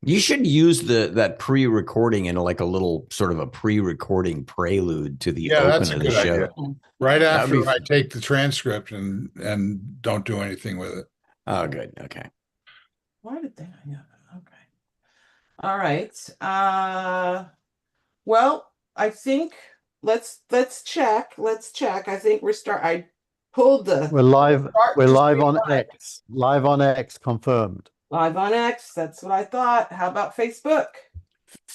You should use that pre-recording in like a little sort of a pre-recording prelude to the Yeah, that's open a of the good idea. show. Right That would be after I take the transcript and don't do anything with it. oh good. Okay. Why did they? Yeah. Okay. All right. Well, I think let's check. Let's check. I think I pulled the We're live. start We're to live stream on X. Live on X confirmed. live on X. That's what I thought. How about Facebook?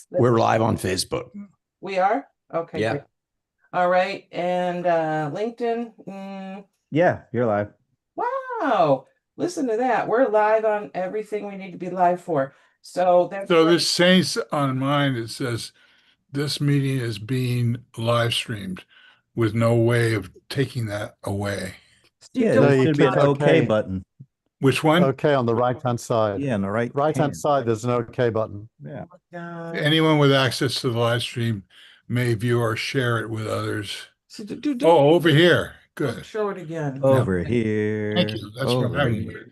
We're live on Facebook. We are? Okay, Yeah. great. All right. And LinkedIn. Yeah, you're live. Wow. Listen to that. We're live on everything we need to be live for. So that's So great. this says on mine, it says this meeting is being live streamed with no way of taking that away. Steve Yeah, No, there you should be an click OK OK. button. Which one? Okay, on the right-hand side. Yeah, on the right Right-hand hand. side, there's an OK button. Yeah. Anyone with access to the live stream may view or share it with others. So Oh, over here. Good. show it again. Over here. Thank you. That's what over I'm. here.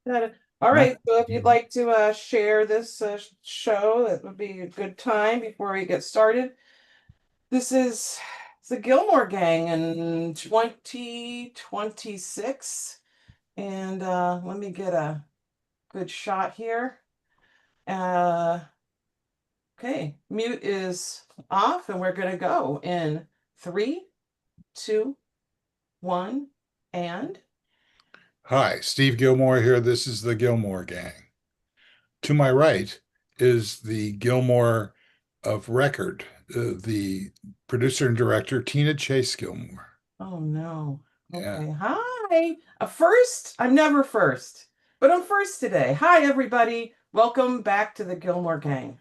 Got it. All right. So if you'd like to share this show, that would be a good time before we get started. This is the Gillmor Gang in 2026. And let me get a good shot here. Okay, mute is off, and we're going to go in 3, 2, 1, and Hi, Steve Gillmor here. This is the Gillmor Gang. To my right is the Gillmor of record, the producer and director, Tina Chase Gillmor. oh no. Yeah. Okay. Hi. First, I'm never first, but I'm first today. Hi, everybody. Welcome back to the Gillmor Gang.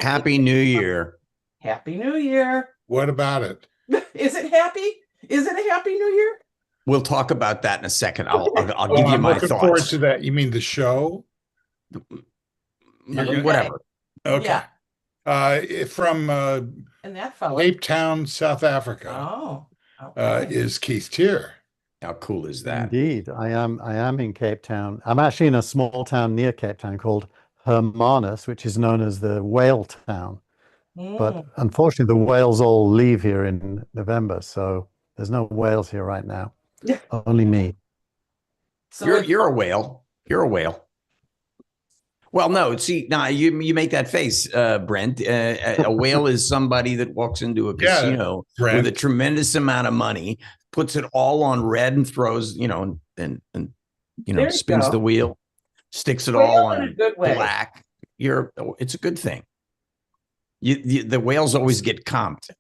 Happy New Year. Happy New Year. What about it? Is it happy? Is it a Happy New Year? We'll talk about that in a second. I'll give you I'm my looking forward thoughts. to that. You mean the show? Okay. Whatever. Okay. Yeah. From And that fellow. Cape Town, South Africa, Oh. Okay. is Keith Tier. How cool is that? Indeed, I am in Cape Town. I'm actually in a small town near Cape Town called Hermanus, which is known as the whale town. But unfortunately, the whales all leave here in November, so there's no whales here right now. Only me. So You're a whale. You're a whale. Well, no, see, now you make that face, Brent. A whale is somebody that walks into a casino with a tremendous amount of money, puts it all on red and throws, and spins the wheel, sticks it all on black. It's a good thing. The whales always get comped.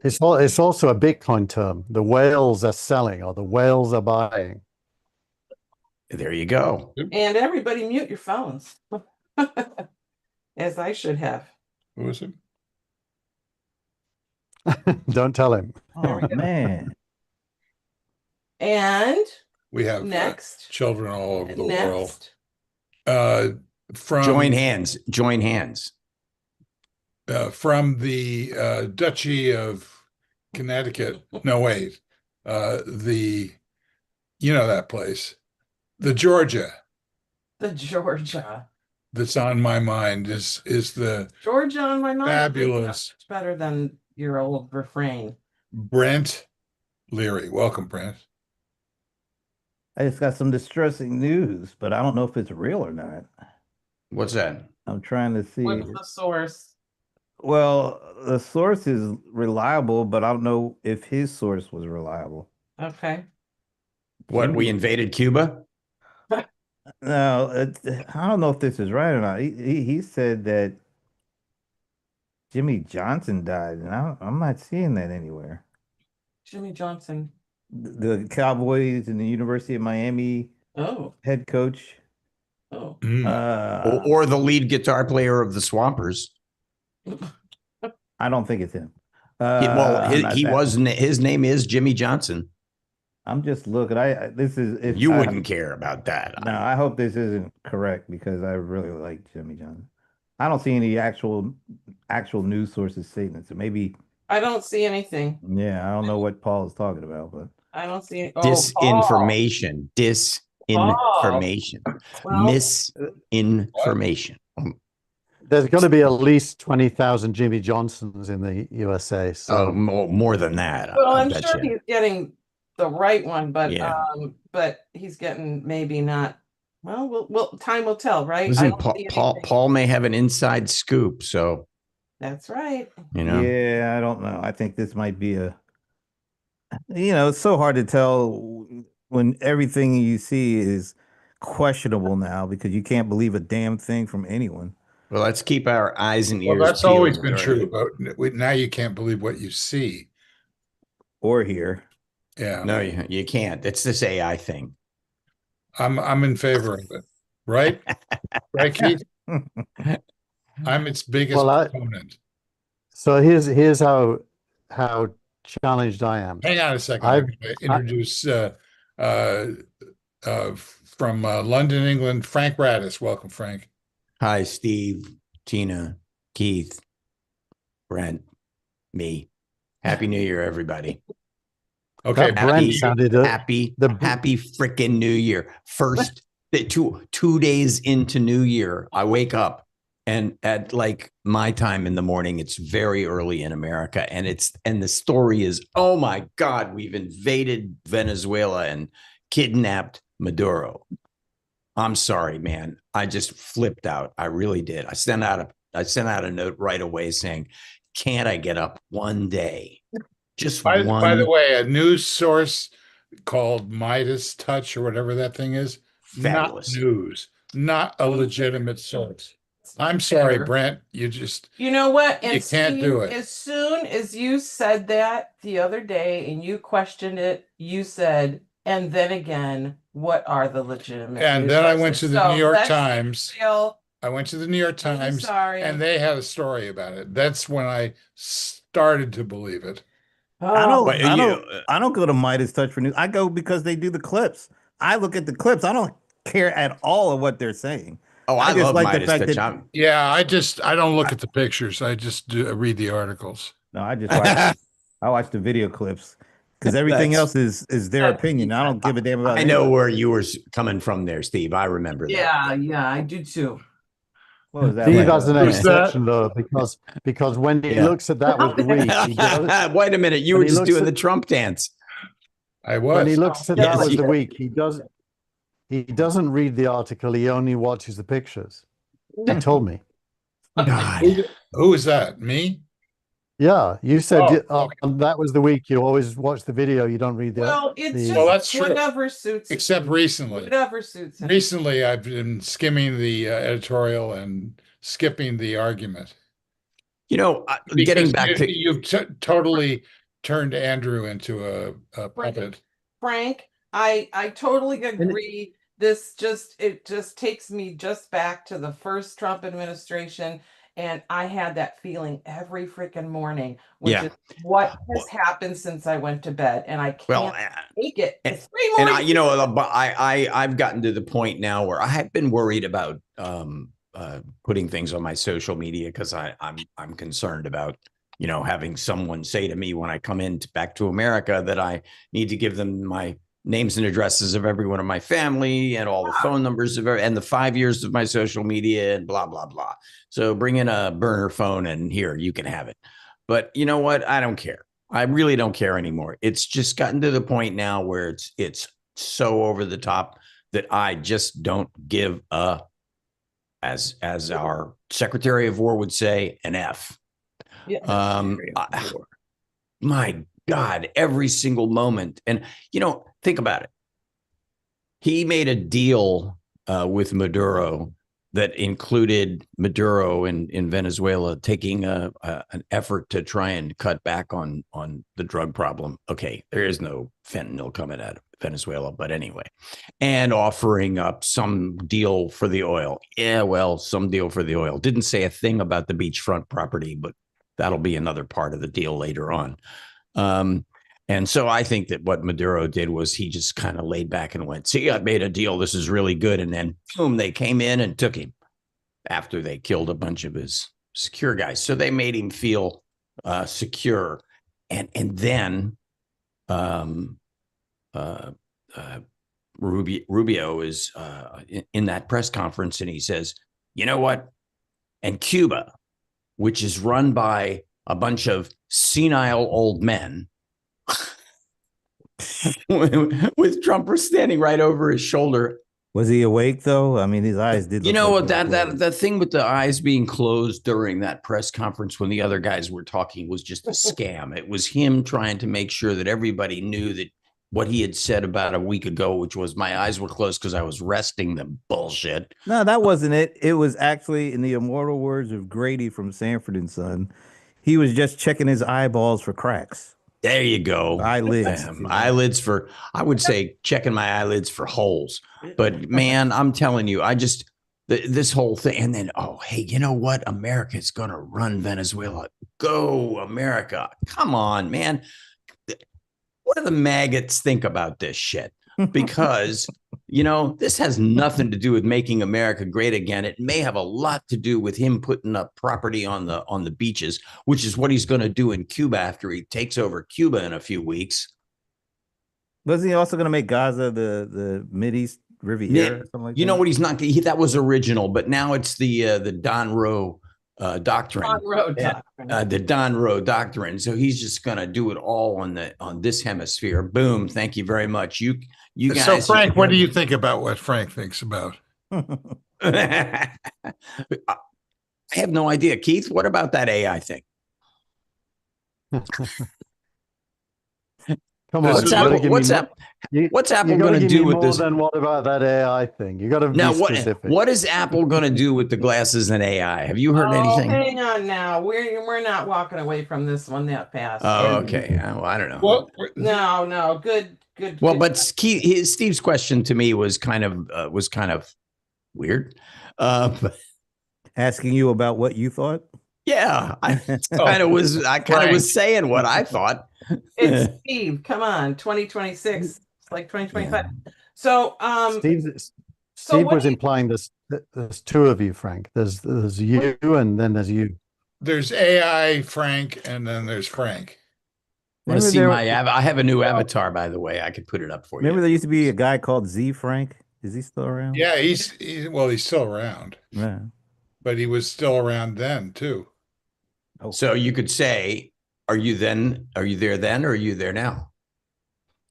It's also a Bitcoin term. The whales are selling or the whales are buying. There you go. And everybody mute your phones. As I should have. Who was it? Don't tell him. Oh, man. And We have next children all over the next. world. From Join hands. Join hands. From the Duchy of Connecticut. No, wait. That place. The Georgia. The Georgia. That's on my mind is the Georgia on my mind. fabulous. It's better than your old refrain. Brent Leary. Welcome, Brent. I just got some distressing news, but I don't know if it's real or not. What's that? I'm trying to see. What's the source? Well, the source is reliable, but I don't know if his source was reliable. Okay. What, we invaded Cuba? No, I don't know if this is right or not. He said that Jimmy Johnson died, and I'm not seeing that anywhere. Jimmy Johnson. The Cowboys and the University of Miami head coach. Oh. Or the lead guitar player of the Swampers. I don't think it's him. His name is Jimmy Johnson. I'm just looking. You wouldn't care about that. No, I hope this isn't correct because I really like Jimmy Johnson. I don't see any actual news sources saying it. So maybe I don't see anything. Yeah, I don't know what Paul is talking about, but I don't see any disinformation. misinformation. Well, Misinformation. There's got to be at least 20,000 Jimmy Johnsons in the USA. So more than that. well, I I'm bet sure you. he's getting the right one, but Yeah. but he's getting maybe not. Well, time will tell, right? Listen, Paul may have an inside scoop, so that's right. Yeah, I don't know. I think this might be it's so hard to tell when everything you see is questionable now because you can't believe a damn thing from anyone. Well, let's keep our eyes and ears. Well, that's always been right? true, but now you can't believe what you see or hear. Yeah, no, you can't. It's this AI thing. I'm in favor of it, right? Right, Keith? I'm its biggest proponent. So here's how challenged I am. Hang on a second. I'm going to introduce from London, England, Frank Radis. Welcome, Frank. Hi, Steve, Tina, Keith, Brent, me. Happy New Year, everybody. Okay, Brent sounded happy freaking New Year. First, 2 days into New Year, I wake up and at like my time in the morning, it's very early in America, and the story is, oh my God, we've invaded Venezuela and kidnapped Maduro. I'm sorry, man. I just flipped out. I really did. I sent out a note right away saying, can't I get up one day? Just one. By the way, a news source called Midas Touch or whatever that thing is, fabulous. Not news, not a legitimate source. I'm sorry, Brent. You know what? And you can't do it. As soon as you said that the other day and you questioned it, you said, and then again, what are the legitimate? And then I went to the New York Times. I went to the New York Times, and they had a story about it. That's when I started to believe it. I don't go to Midas Touch for news. I go because they do the clips. I look at the clips. I don't care at all of what they're saying. Oh, I just love like Midas the fact Touch. I don't look at the pictures. I just read the articles. No, I watch the video clips because everything else is their opinion. I don't give a damn about. I know where you were coming from there, Steve. I remember that. Yeah, I do too. What was that? Steve has an exception though, because when he looks at that with the week, he does, wait a minute, you were just doing the Trump dance. I was. When he looks at that with the week, he doesn't read the article. He only watches the pictures. He told me. God. Who is that? Me? Yeah, you said that was the week. You always watch the video. You don't read the. Well, it's that's true. Whatever suits. Except recently. Whatever suits him. Recently, I've been skimming the editorial and skipping the argument. Getting back to you've totally turned Andrew into a puppet. Frank, I totally agree. It just takes me just back to the first Trump administration. And I had that feeling every freaking morning, which is what has happened since I went to bed, and I can't take it. It's 3 mornings. And I've gotten to the point now where I've been worried about putting things on my social media because I'm concerned about having someone say to me when I come back to America that I need to give them my names and addresses of everyone in my family and all the phone numbers and the 5 years of my social media and blah, blah, blah. So bring in a burner phone and here, you can have it. But you know what? I don't care. I really don't care anymore. It's just gotten to the point now where it's so over the top that I just don't give as our Secretary of War would say, an F. Yeah. My God, every single moment. And, think about it. He made a deal with Maduro that included Maduro in Venezuela taking an effort to try and cut back on the drug problem. Okay, there is no fentanyl coming out of Venezuela, but anyway, and offering up some deal for the oil. Yeah, well, some deal for the oil. Didn't say a thing about the beachfront property, but that'll be another part of the deal later on. And so I think that what Maduro did was he just kind of laid back and went, see, I made a deal. This is really good. And then boom, they came in and took him after they killed a bunch of his secure guys. So they made him feel secure. And then Rubio is in that press conference, and he says, "You know what? And Cuba, which is run by a bunch of senile old men." With Trump standing right over his shoulder. Was he awake though? I mean, his eyes did. You know what? That thing with the eyes being closed during that press conference when the other guys were talking was just a scam. It was him trying to make sure that everybody knew that what he had said about a week ago, which was my eyes were closed because I was resting them. Bullshit. No, that wasn't it. It was actually, in the immortal words of Grady from Sanford and Son, he was just checking his eyeballs for cracks. There you go. Eyelids. Eyelids for, I would say checking my eyelids for holes. But man, I'm telling you, this whole thing. And then, oh, hey, you know what? America's going to run Venezuela. Go, America. Come on, man. What do the maggots think about this shit? Because, this has nothing to do with making America great again. It may have a lot to do with him putting up property on the beaches, which is what he's going to do in Cuba after he takes over Cuba in a few weeks. Was he also going to make Gaza the Mideast Riviera or something like that? You know what? He's not. That was original, but now it's the Don Roe doctrine. Don Roe doctrine. The Don Roe doctrine. So he's just going to do it all on this hemisphere. Boom. Thank you very much. You guys. So Frank, what do you think about what Frank thinks about? I have no idea. Keith, what about that AI thing? Come on, what's Apple going to do with this? Then what about that AI thing? You got to be specific. What is Apple going to do with the glasses and AI? Have you heard anything? Hang on now. We're not walking away from this one that fast. Oh, okay. Well, I don't know. Well, no. Good. Well, but Steve's question to me was kind of weird. But asking you about what you thought. Yeah, I kind of was saying what I thought. It's Steve. Come on, 2026. It's like 2025. Yeah. So, Steve was implying there's two of you, Frank. There's you, and then there's you. There's AI Frank, and then there's Frank. Want to see I have a new avatar, by the way. I could put it up for you. Remember, there used to be a guy called Z Frank. Is he still around? Yeah, he's still around. Yeah, but he was still around then too. Oh. So you could say, are you there then, or are you there now?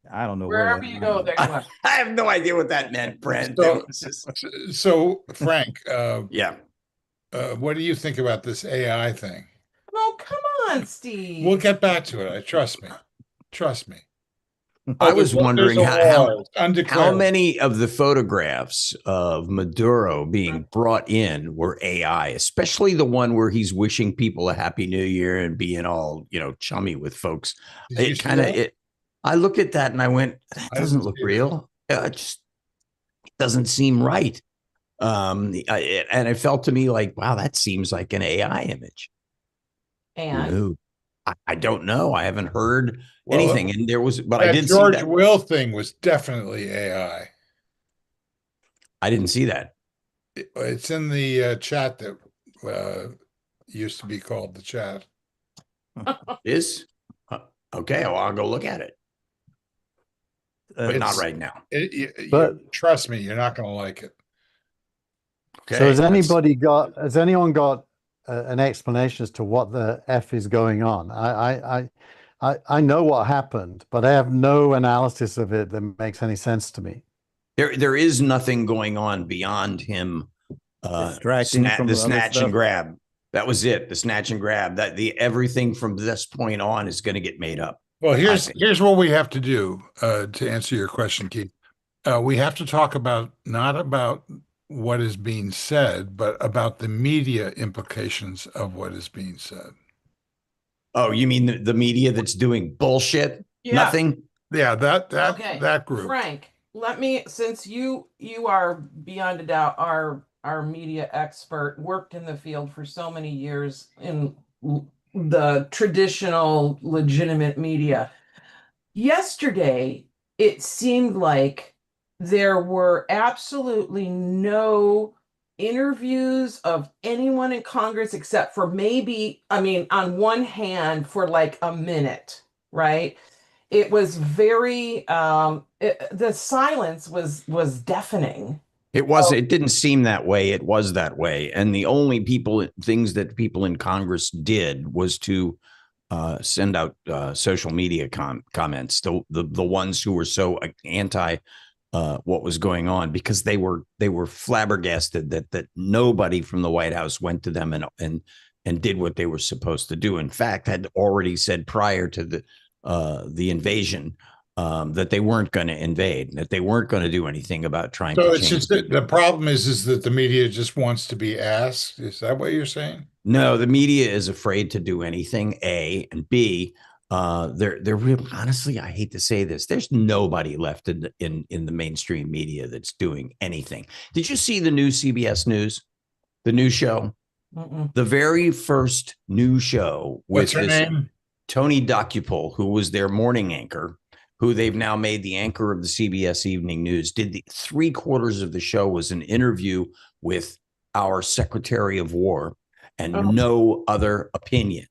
I don't know. Wherever you go, I have no idea what that meant, Brent. So Frank, yeah. What do you think about this AI thing? Oh, come on, Steve. We'll get back to it. Trust me. I was wondering how many of the photographs of Maduro being brought in were AI, especially the one where he's wishing people a happy new year and being all, chummy with folks. I looked at that and I went, that doesn't look real. It doesn't seem right. And it felt to me like, wow, that seems like an AI image. And I don't know. I haven't heard anything. And there was, but I did George see that. Will thing was definitely AI. I didn't see that. It's in the chat that used to be called the chat. Is okay. Well, I'll go look at it, but not right now. But trust me, you're not going to like it. Okay. So has anyone got an explanation as to what the F is going on? I know what happened, but I have no analysis of it that makes any sense to me. There is nothing going on beyond him distracting from the snatch and grab. That was it. The snatch and grab. Everything from this point on is going to get made up. Well, here's what we have to do to answer your question, Keith. We have to talk not about what is being said, but about the media implications of what is being said. Oh, you mean the media that's doing bullshit? Yeah. Nothing? Yeah, that group. Frank, since you are beyond a doubt our media expert, worked in the field for so many years in the traditional legitimate media. Yesterday, it seemed like there were absolutely no interviews of anyone in Congress except for on one hand for like a minute, right? It was very the silence was deafening. It was. It didn't seem that way. It was that way. And the only things that people in Congress did was to send out social media comments. The ones who were so anti what was going on, because they were flabbergasted that nobody from the White House went to them and did what they were supposed to do. In fact, had already said prior to the invasion that they weren't going to invade, that they weren't going to do anything about trying to change. So it's just that the problem is that the media just wants to be asked. Is that what you're saying? No, the media is afraid to do anything, A, and B, they're really, honestly, I hate to say this, there's nobody left in the mainstream media that's doing anything. Did you see the new CBS News, the new show? The very first new show with What's her name? Tony Docupol, who was their morning anchor, who they've now made the anchor of the CBS Evening News, did the 3/4 of the show was an interview with our Secretary of War, and no other opinion.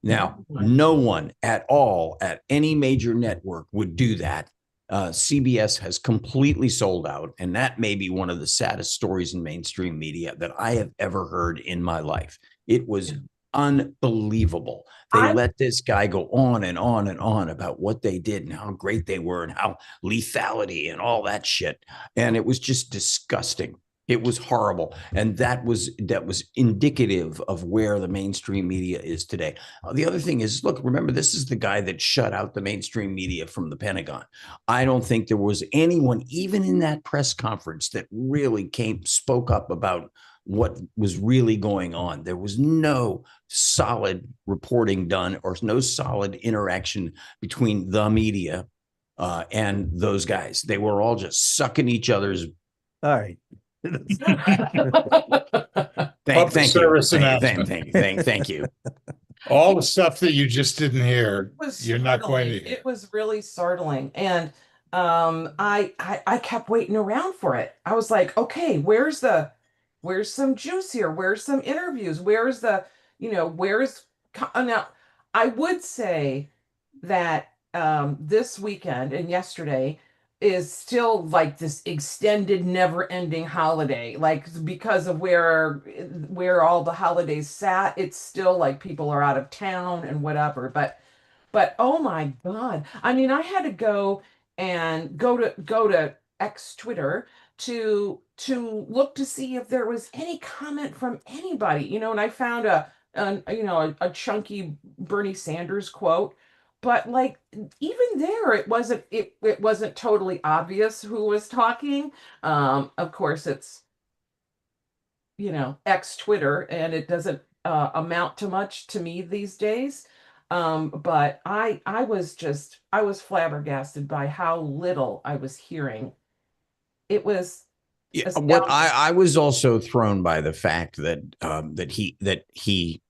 Now, no one at all at any major network would do that. CBS has completely sold out, and that may be one of the saddest stories in mainstream media that I have ever heard in my life. It was unbelievable. They let this guy go on and on and on about what they did and how great they were and how lethality and all that shit. And it was just disgusting. It was horrible. And that was indicative of where the mainstream media is today. The other thing is, look, remember, this is the guy that shut out the mainstream media from the Pentagon. I don't think there was anyone, even in that press conference, that really spoke up about what was really going on. There was no solid reporting done or no solid interaction between the media and those guys. They were all just sucking each other's. All right. Thank you. All the stuff that you just didn't hear, you're not going to hear. It was really startling. And I kept waiting around for it. I was like, okay, where's some juice here? Where's some interviews? Where's now I would say that this weekend and yesterday is still like this extended, never-ending holiday. Like, because of where all the holidays sat, it's still like people are out of town and whatever. But oh my God. I mean, I had to go to X Twitter to look to see if there was any comment from anybody, and I found a chunky Bernie Sanders quote, but like even there it wasn't totally obvious who was talking. Of course it's X Twitter, and it doesn't amount to much to me these days. But I was flabbergasted by how little I was hearing. It was what I was also thrown by the fact that he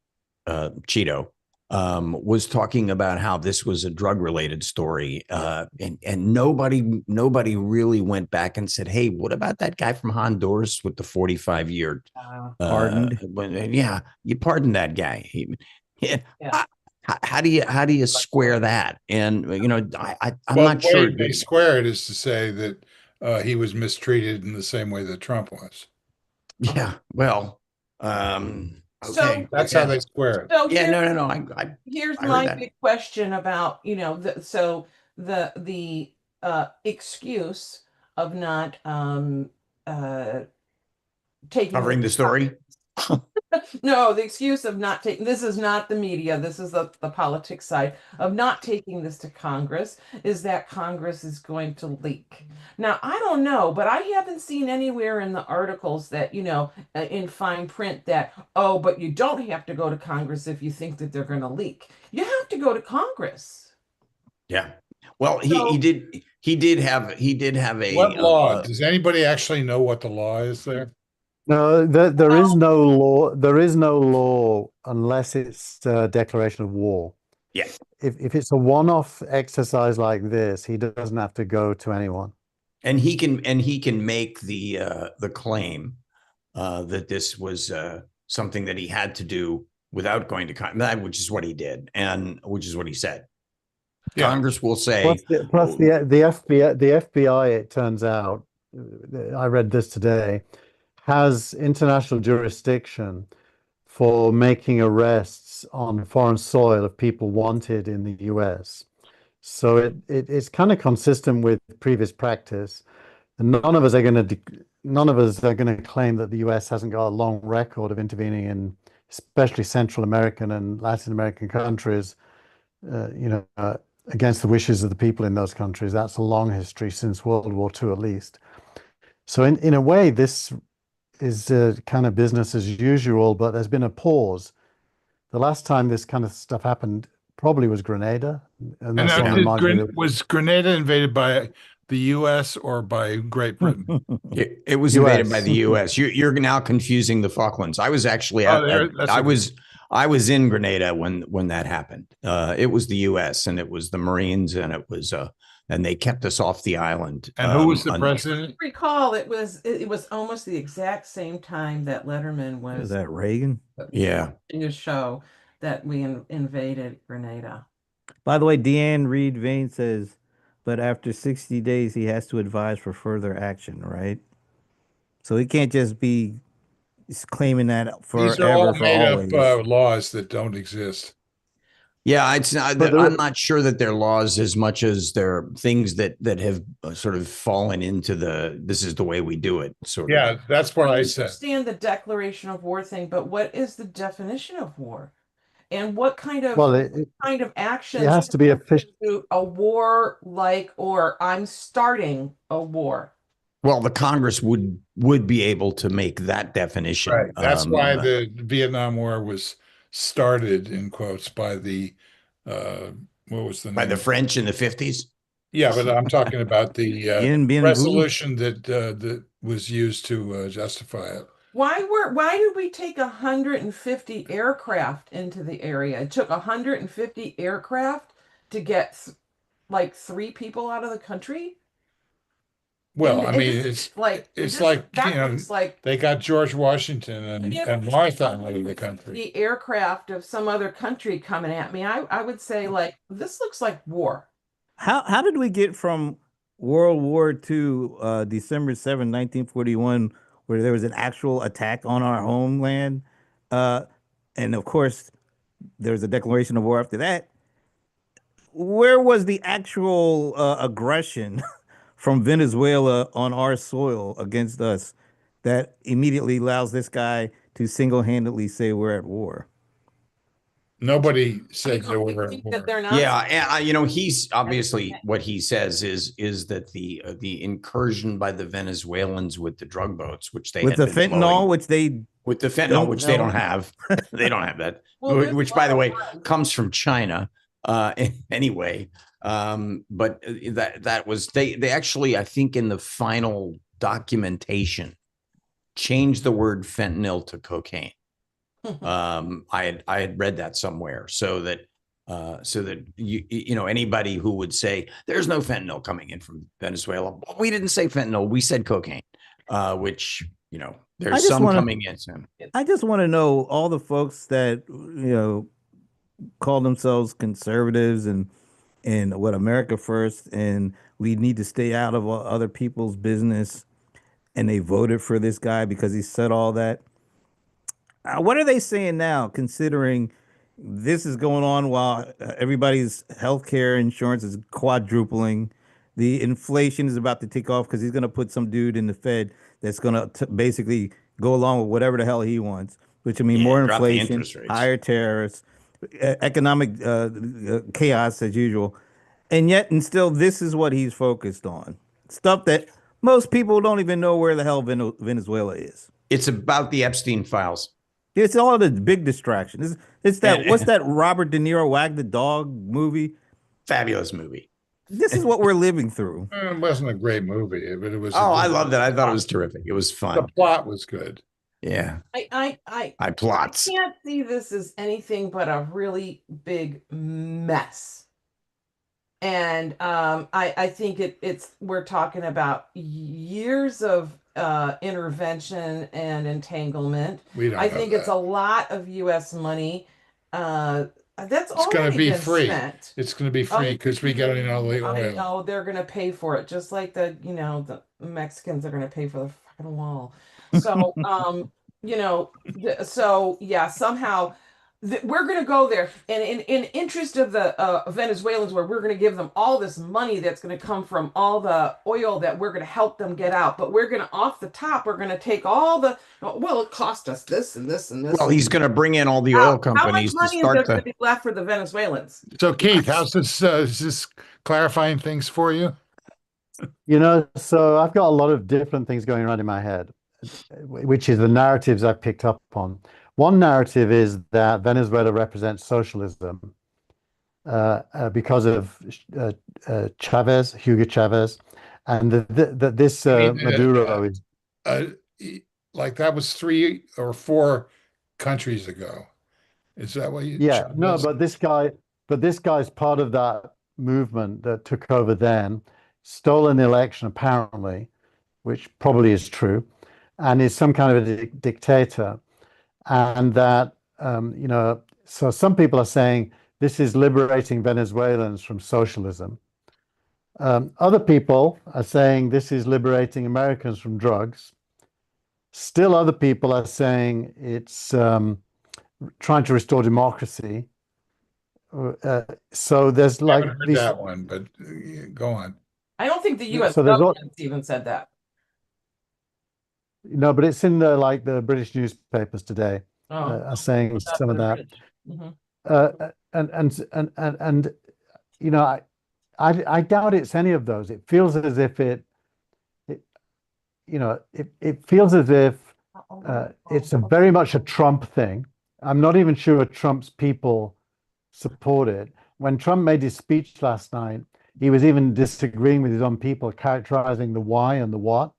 Cheeto was talking about how this was a drug related story, and nobody really went back and said, hey, what about that guy from Honduras with the 45-year pardoned? Yeah, you pardoned that guy. How do you square that? And I'm not sure. They square it is to say that he was mistreated in the same way that Trump was. Yeah, well, So okay, that's how they square it. So yeah, no. Here's I my big question about the excuse of not taking covering the story. No, the excuse of not taking, this is not the media, this is the politics side of not taking this to Congress, is that Congress is going to leak. Now, I don't know, but I haven't seen anywhere in the articles that, in fine print that, oh, but you don't have to go to Congress if you think that they're going to leak. You have to go to Congress. Yeah. Well, he did have a what law? Does anybody actually know what the law is there? No, there is no law. There is no law unless it's a declaration of war. Yeah. If it's a one-off exercise like this, he doesn't have to go to anyone. And he can make the claim that this was something that he had to do without going to Congress, which is what he did, and which is what he said. Congress will say. The FBI, it turns out, I read this today, has international jurisdiction for making arrests on foreign soil of people wanted in the US. So it's kind of consistent with previous practice. And none of us are going to claim that the US hasn't got a long record of intervening in especially Central American and Latin American countries, against the wishes of the people in those countries. That's a long history since World War II, at least. So in a way, this is kind of business as usual, but there's been a pause. The last time this kind of stuff happened probably was Grenada. And was Grenada invaded by the U.S. or by Great Britain? It was invaded by the U.S. You're now confusing the Falklands. I was actually I was in Grenada when that happened. It was the U.S. and it was the Marines and it was and they kept us off the island. And who was the president? I recall it was almost the exact same time that Letterman was that Reagan? Yeah. In a show that we invaded Grenada. By the way, Deanne Reed Vane says, but after 60 days, he has to advise for further action, right? So he can't just be claiming that forever. These are all made up laws that don't exist. Yeah, it's not. I'm not sure that they're laws as much as they're things that have sort of fallen into this is the way we do it. Sort of. Yeah, that's what I said. I understand the declaration of war thing, but what is the definition of war? And what kind of kind of action? It has to be a war, or I'm starting a war. Well, the Congress would be able to make that definition. Right. That's why the Vietnam War was started in quotes by the what was the name? By the French in the 50s. Yeah, but I'm talking about the resolution that was used to justify it. Why did we take 150 aircraft into the area? It took 150 aircraft to get like 3 people out of the country. Well, I mean, it's like they got George Washington and Martha out of the country. The aircraft of some other country coming at me. I would say this looks like war. How did we get from World War II, December 7, 1941, where there was an actual attack on our homeland, and of course there was a declaration of war after that? Where was the actual aggression from Venezuela on our soil against us that immediately allows this guy to single-handedly say we're at war? Nobody said they were at war. Yeah, and he's obviously what he says is that the incursion by the Venezuelans with the drug boats, which they with the fentanyl, which they don't have, they don't have that, which by the way comes from China anyway. But that was they actually, I think, in the final documentation changed the word fentanyl to cocaine. I had read that somewhere, so that anybody who would say there's no fentanyl coming in from Venezuela, well, we didn't say fentanyl, we said cocaine, which there's some coming in soon. I just want to know all the folks that call themselves conservatives and what America first, and we need to stay out of other people's business, and they voted for this guy because he said all that. What are they saying now, considering this is going on while everybody's healthcare insurance is quadrupling? The inflation is about to take off because he's going to put some dude in the Fed that's going to basically go along with whatever the hell he wants, which more inflation, higher tariffs, economic chaos as usual. And yet, and still, this is what he's focused on. Stuff that most people don't even know where the hell Venezuela is. It's about the Epstein files. It's all the big distraction. It's that, what's that Robert De Niro Wag the Dog movie? Fabulous movie. This is what we're living through. It wasn't a great movie, but it was. I loved it. I thought it was terrific. It was fun. The plot was good. Yeah. I plots. I can't see this as anything but a really big mess. And I think we're talking about years of intervention and entanglement. I think it's a lot of U.S. money That's It's going to already be been free. spent. It's going to be free because we get all the I oil. know they're gonna pay for it, just like the Mexicans are gonna pay for the fucking wall. So so yeah, somehow we're gonna go there, and in interest of the Venezuelans, where we're gonna give them all this money that's gonna come from all the oil that we're gonna help them get out, but we're gonna off the top, we're gonna take all the well, it cost us this and this and this. Well, he's going to bring in all the oil companies how much to money is there start going to be left for the Venezuelans? So Keith, how's this? Is this clarifying things for you? So I've got a lot of different things going around in my head, which is the narratives I've picked up on. One narrative is that Venezuela represents socialism because of Chavez, Hugo Chavez, and that this Maduro is like that was 3 or 4 countries ago. Is that what you? Yeah, no, but this guy's part of that movement that took over then, stole an election apparently, which probably is true, and is some kind of a dictator. And that, so some people are saying this is liberating Venezuelans from socialism. Other people are saying this is liberating Americans from drugs. Still, other people are saying it's trying to restore democracy. So there's I like haven't heard these. that one, but go on. I don't think the U.S. So there's government even said that. No, but it's in the British newspapers today, are saying some of that. And I doubt it's any of those. It feels as if it feels as if it's very much a Trump thing. I'm not even sure Trump's people support it. When Trump made his speech last night, he was even disagreeing with his own people, characterizing the why and the what.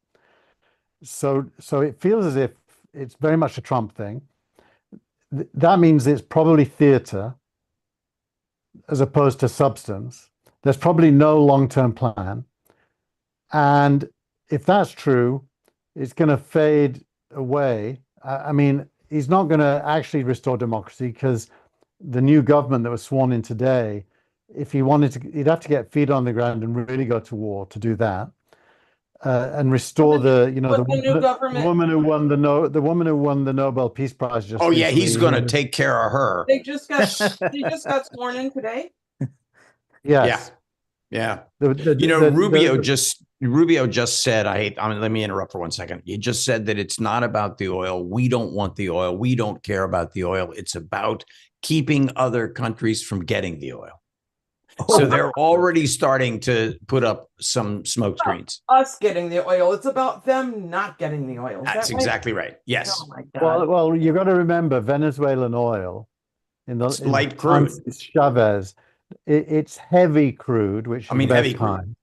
So it feels as if it's very much a Trump thing. That means it's probably theater as opposed to substance. There's probably no long-term plan. And if that's true, it's going to fade away. I mean, he's not going to actually restore democracy because the new government that was sworn in today, if he wanted to, he'd have to get feet on the ground and really go to war to do that. And restore the woman who won the Nobel Peace Prize just recently. Yeah, he's going to take care of her. They just got sworn in today. Yes. Yeah. Rubio just said, let me interrupt for 1 second. He just said that it's not about the oil. We don't want the oil. We don't care about the oil. It's about keeping other countries from getting the oil. So they're already starting to put up some smoke screens. Us getting the oil. It's about them not getting the oil. That's exactly right. Yes. Oh my God. Well, you got to remember Venezuelan oil in light crude. Chavez, it's heavy crude, which is the best kind.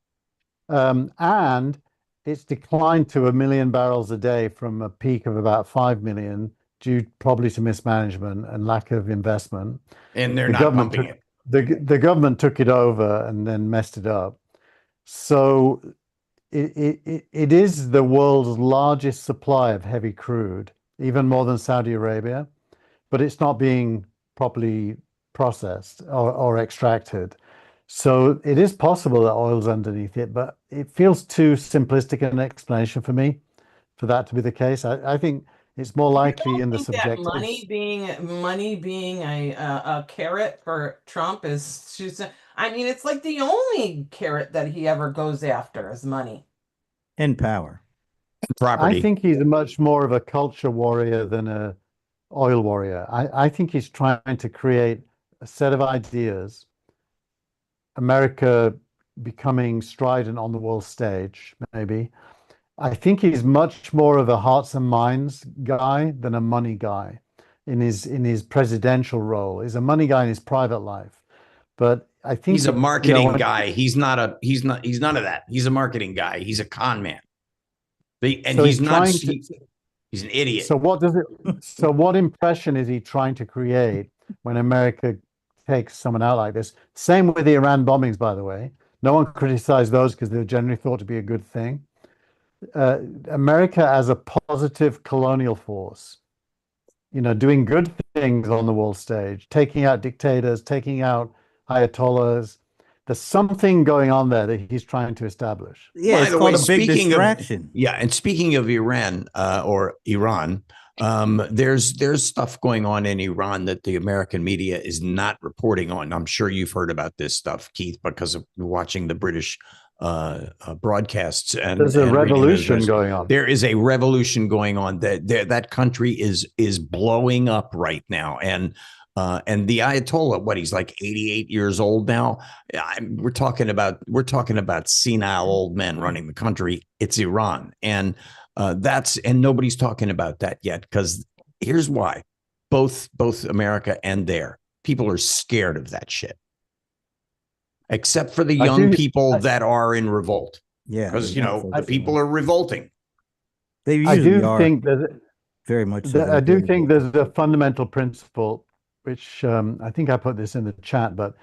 And it's declined to 1 million barrels a day from a peak of about 5 million, due probably to mismanagement and lack of investment. And they're not pumping it. The government took it over and then messed it up. So it is the world's largest supply of heavy crude, even more than Saudi Arabia, but it's not being properly processed or extracted. So it is possible that oil's underneath it, but it feels too simplistic an explanation for me for that to be the case. I think it's more likely in the subjective. Money being a carrot for Trump is I mean, it's like the only carrot that he ever goes after is money and power, property. I think he's much more of a culture warrior than a oil warrior. I think he's trying to create a set of ideas, America becoming strident on the world stage, maybe. I think he's much more of a hearts and minds guy than a money guy in his presidential role. He's a money guy in his private life, but I think he's a marketing guy. He's none of that. He's a marketing guy. He's a con man. He's an idiot. So what impression is he trying to create when America takes someone out like this? Same with the Iran bombings, by the way. No one criticized those because they were generally thought to be a good thing. America as a positive colonial force doing good things on the world stage, taking out dictators, taking out ayatollahs. There's something going on there that he's trying to establish. Yeah, it's called a big distraction. And speaking of Iran or Iran, there's stuff going on in Iran that the American media is not reporting on. I'm sure you've heard about this stuff, Keith, because of watching the British broadcasts. And there's a revolution going on. There is a revolution going on. That country is blowing up right now, and the Ayatollah, he's like 88 years old now. We're talking about senile old men running the country. It's Iran, and nobody's talking about that yet, because here's why: both America and their people are scared of that shit, except for the young people that are in revolt. Yeah, because the people are revolting. They usually are. Think that very much. I do think there's a fundamental principle, which I think I put this in the chat, but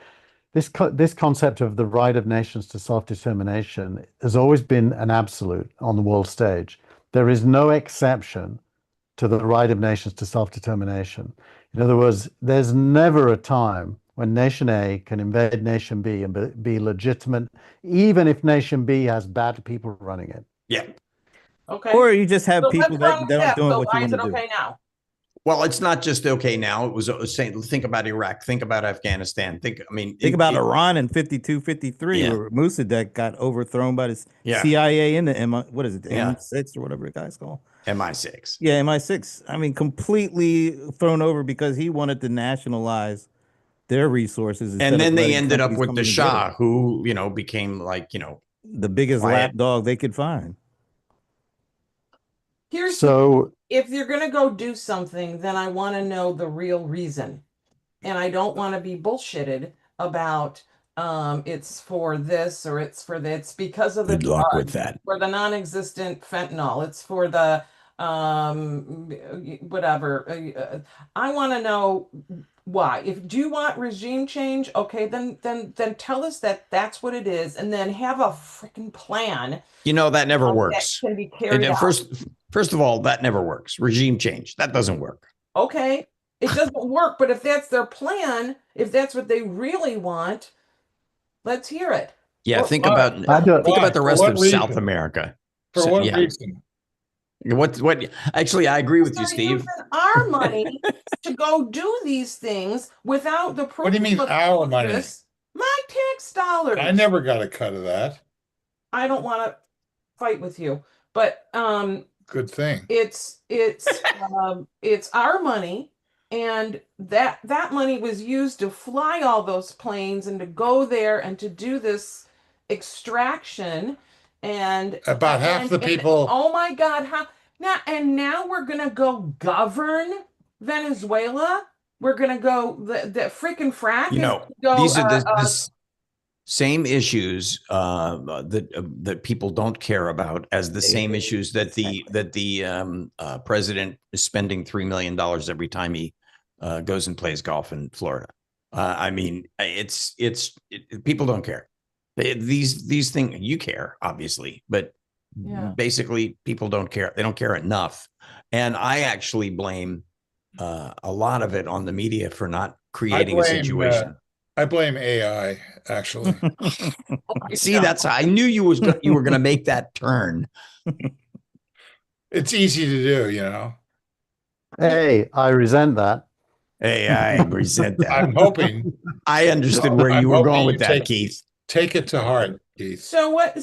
this concept of the right of nations to self-determination has always been an absolute on the world stage. There is no exception to the right of nations to self-determination. In other words, there's never a time when nation A can invade nation B and be legitimate, even if nation B has bad people running it. Yeah. Okay. Or you just have people that aren't doing what you want to do. Okay now? Well, it's not just okay now. It was saying, think about Iraq, think about Afghanistan. Think about Iran in 52, 53, where Mossadegh got overthrown by the CIA and the M6 or whatever the guy's called. MI6. Yeah, MI6. I mean, completely thrown over because he wanted to nationalize their resources. And then they ended up with the Shah, who, became the biggest lapdog they could find. If you're going to go do something, then I want to know the real reason. And I don't want to be bullshitted about it's for this or it's for that. It's because of the good luck with that. For the non-existent fentanyl. It's for the whatever. I want to know why. Do you want regime change? Okay, then tell us that's what it is, and then have a freaking plan. That never works. That can be carried out. First of all, that never works. Regime change, that doesn't work. Okay, it doesn't work, but if that's their plan, if that's what they really want, let's hear it. Yeah, think about the rest of South America. For what reason? What? Actually, I agree with you, Steve. Using our money to go do these things without the. What do you mean our money? My tax dollars. I never got a cut of that. I don't want to fight with you, but good thing. It's our money, and that money was used to fly all those planes and to go there and to do this extraction. And about half the people. Oh my God! Now we're gonna go govern Venezuela. We're gonna go the freaking frack. These are the same issues that people don't care about as the same issues that the president is spending $3 million every time he goes and plays golf in Florida. I mean, it's people don't care. These things, you care, obviously, but basically people don't care. They don't care enough. And I actually blame a lot of it on the media for not creating a situation. I blame AI, actually. See, I knew you were going to make that turn. It's easy to do, Hey, I resent that. Hey, I resent that. I'm hoping. I understood where you were going with that, Keith. Take it to heart, Keith. So what?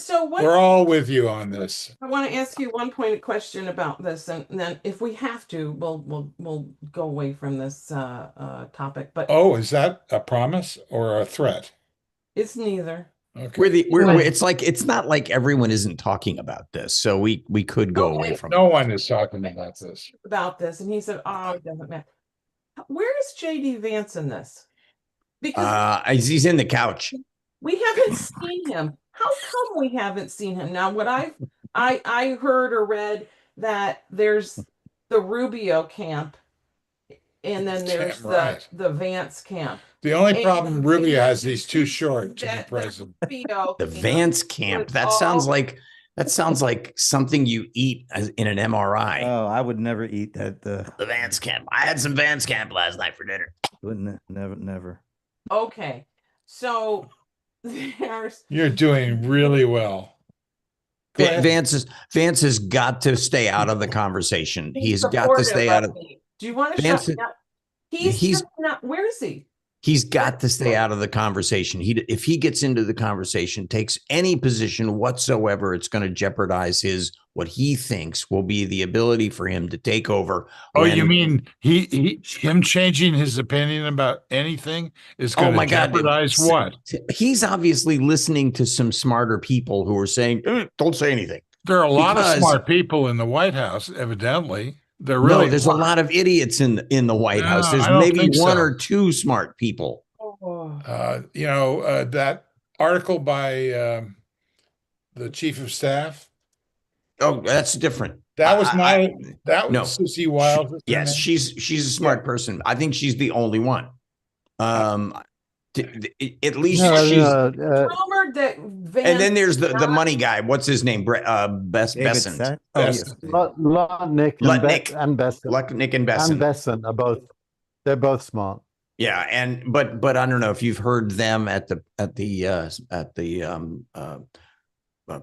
We're all with you on this. I want to ask you one pointed question about this, and then if we have to, we'll go away from this topic. But is that a promise or a threat? It's neither. Okay. It's not like everyone isn't talking about this, so we could go away from. No one is talking about this. And he said, "Oh, it doesn't matter." Where is JD Vance in this? Because he's in the couch. We haven't seen him. How come we haven't seen him? Now, what I heard or read that there's the Rubio camp, and then there's the Vance camp. The only problem Rubio has, he's too short to be president. The Vance camp. That That sounds like something you eat in an MRI. Oh, I would never eat that. The Vance Camp. I had some Vance Camp last night for dinner. Wouldn't never. Okay, so You're doing really well. Vance has got to stay out of the conversation. He's got to stay out of. Do you want to shut up? He's not. Where is he? He's got to stay out of the conversation. If he gets into the conversation, takes any position whatsoever, it's going to jeopardize what he thinks will be the ability for him to take over. Oh, you mean him changing his opinion about anything is going to jeopardize what? He's obviously listening to some smarter people who are saying, "Don't say anything." There are a lot of smart people in the White House, evidently. There's a lot of idiots in the White House. There's maybe one or two smart people. That article by the chief of staff. Oh, that's different. That was Susie Wild. Yes, she's a smart person. I think she's the only one. At least she's rumored that Vance, and then there's the money guy. What's his name? Besson. Lutnick and Besson are both. They're both smart. Yeah, but I don't know if you've heard them at the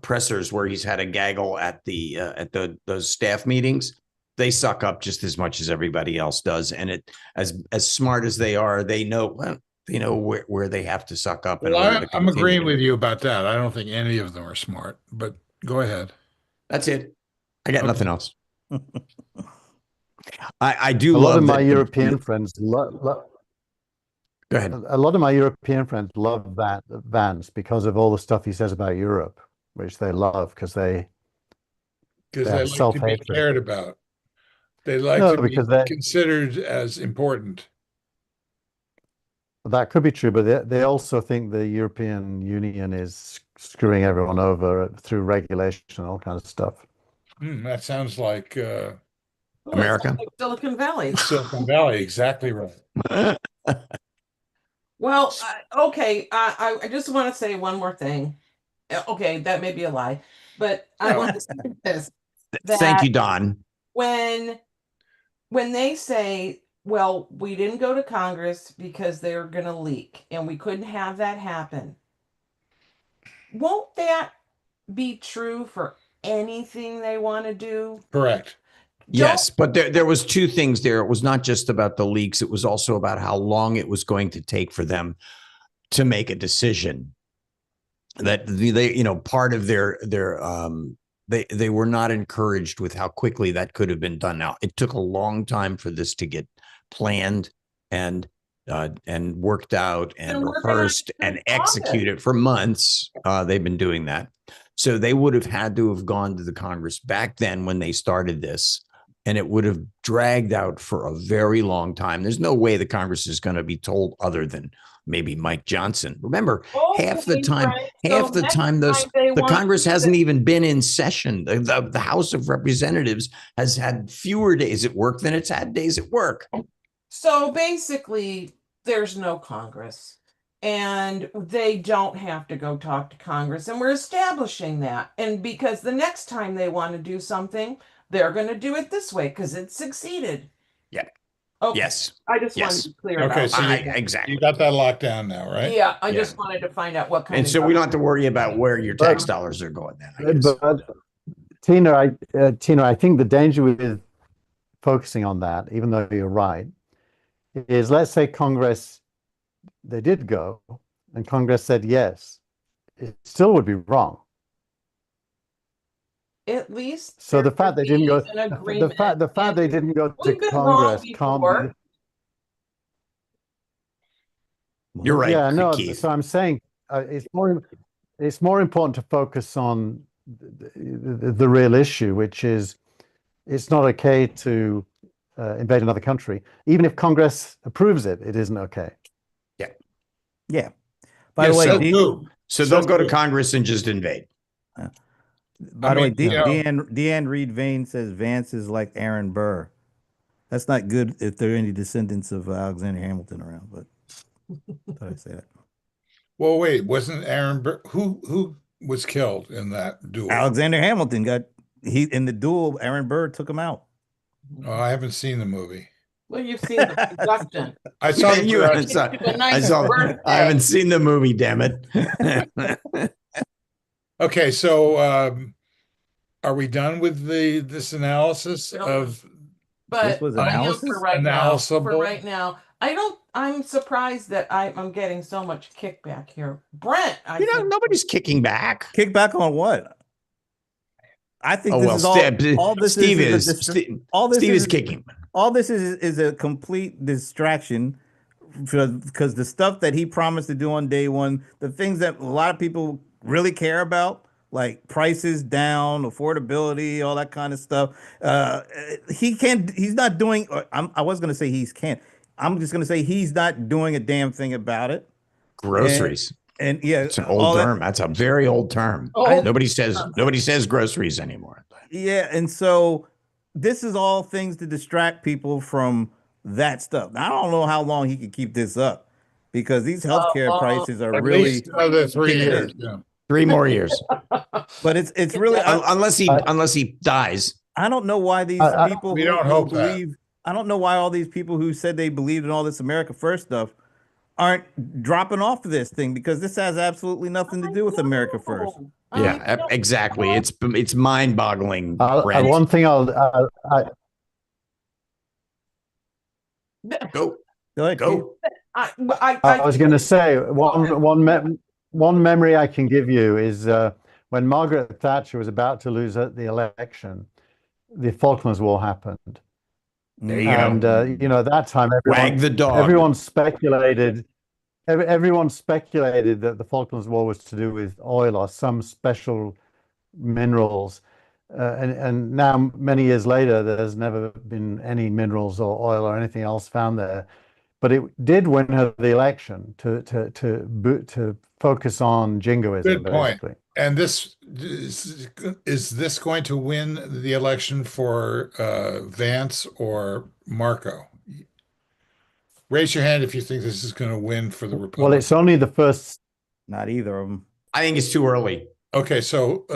pressers where he's had a gaggle at those staff meetings. They suck up just as much as everybody else does, and as smart as they are, they know where they have to suck up. I'm agreeing with you about that. I don't think any of them are smart, but go ahead. That's it. I got nothing else. I do love. A lot of my European friends. Go ahead. A lot of my European friends love Vance because of all the stuff he says about Europe, which they love because they like to be cared about. They like to be considered as important. That could be true, but they also think the European Union is screwing everyone over through regulation and all kinds of stuff. That sounds like America. Like Silicon Valley. Silicon Valley, exactly right. Well, okay. I just want to say one more thing. Okay, that may be a lie, but I want to say this. Thank you, Don. When they say, well, we didn't go to Congress because they were going to leak and we couldn't have that happen. Won't that be true for anything they want to do? Correct. Yes, but there was two things there. It was not just about the leaks. It was also about how long it was going to take for them to make a decision. That they part of they were not encouraged with how quickly that could have been done. Now, it took a long time for this to get planned and worked out and rehearsed and executed for months. They've been doing that. So they would have had to have gone to the Congress back then when they started this, and it would have dragged out for a very long time. There's no way the Congress is going to be told other than maybe Mike Johnson. Remember, half the time the Congress hasn't even been in session. The House of Representatives has had fewer days at work than it's had days at work. So basically, there's no Congress, and they don't have to go talk to Congress, and we're establishing that. And because the next time they want to do something, they're going to do it this way because it succeeded. Yeah. Okay. Yes. I just wanted to clear it out. So exactly. You got that locked down now, right? Yeah. I just wanted to find out what kind and of. so we don't have to worry about where your tax dollars are going then. But Tina, I think the danger with focusing on that, even though you're right, is let's say Congress, they did go, and Congress said yes, it still would be wrong. At least. So the fact they didn't go, the fact they didn't go to Congress can't be. You're right. Yeah, no. Keith. So I'm saying it's more important to focus on the real issue, which is it's not okay to invade another country, even if Congress approves it. It isn't okay. Yeah. Yeah. By the way, so they'll go to Congress and just invade. By the way, Deanne Reed Vane says Vance is like Aaron Burr. That's not good if there are any descendants of Alexander Hamilton around, but thought I'd say that. Well, wait, wasn't Aaron Burr who was killed in that duel? Alexander Hamilton in the duel. Aaron Burr took him out. Oh, I haven't seen the movie. Well, you've seen the production. I saw the You haven't production. I haven't seen the movie, damn it. Okay, so are we done with this analysis of? But This was I am analysis? for right now. For Analysable? right now, I'm surprised that I'm getting so much kickback here, Brent. I think nobody's kicking back. Kick back on what? I think Oh this well, is all this Steve is all this Steve is kicking. all this is a complete distraction because the stuff that he promised to do on day one, the things that a lot of people really care about, like prices down, affordability, all that kind of stuff. He's not doing, I was going to say can't. I'm just going to say he's not doing a damn thing about it. Groceries. And yeah, it's an old term. That's a very old term. Nobody says groceries anymore. Yeah, and so this is all things to distract people from that stuff. Now, I don't know how long he can keep this up because these healthcare prices are At really least another 3 years. Yeah. 3 more years. But it's really unless he dies. I don't know why these people we don't hope believe. I don't know why all these people who said they believed in all this America First stuff aren't dropping off of this thing because this has absolutely nothing to do with America First. Yeah, exactly. It's mind-boggling. One thing go. Go ahead, go. I was going to say one memory I can give you is when Margaret Thatcher was about to lose the election, the Falklands War happened. There you go. And at that time, wag the dog. Everyone speculated that the Falklands War was to do with oil or some special minerals. And now, many years later, there's never been any minerals or oil or anything else found there. But it did win her the election to focus on jingoism. Good point. Basically. And this is this going to win the election for Vance or Marco? Raise your hand if you think this is going to win for the Republicans. Well, it's only the first. Not either of them. I think it's too early. Okay, so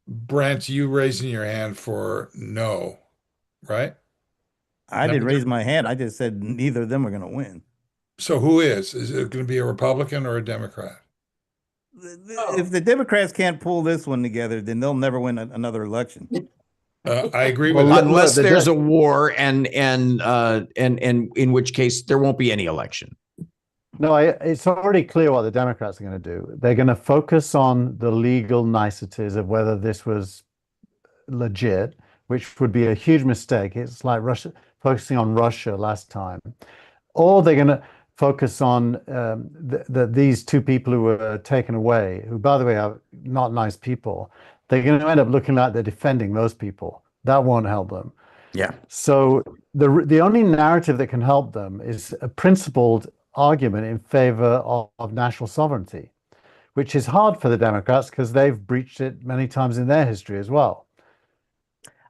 Brent, you raising your hand for no, right? I didn't raise my hand. I just said neither of them are going to win. So who is? Is it going to be a Republican or a Democrat? If the Democrats can't pull this one together, then they'll never win another election. I agree with that. Unless there's a war, and in which case there won't be any election. No, it's already clear what the Democrats are going to do. They're going to focus on the legal niceties of whether this was legit, which would be a huge mistake. It's like Russia focusing on Russia last time, or they're going to focus on these two people who were taken away, who, by the way, are not nice people. They're going to end up looking like they're defending those people. That won't help them. Yeah. So the only narrative that can help them is a principled argument in favor of national sovereignty, which is hard for the Democrats because they've breached it many times in their history as well.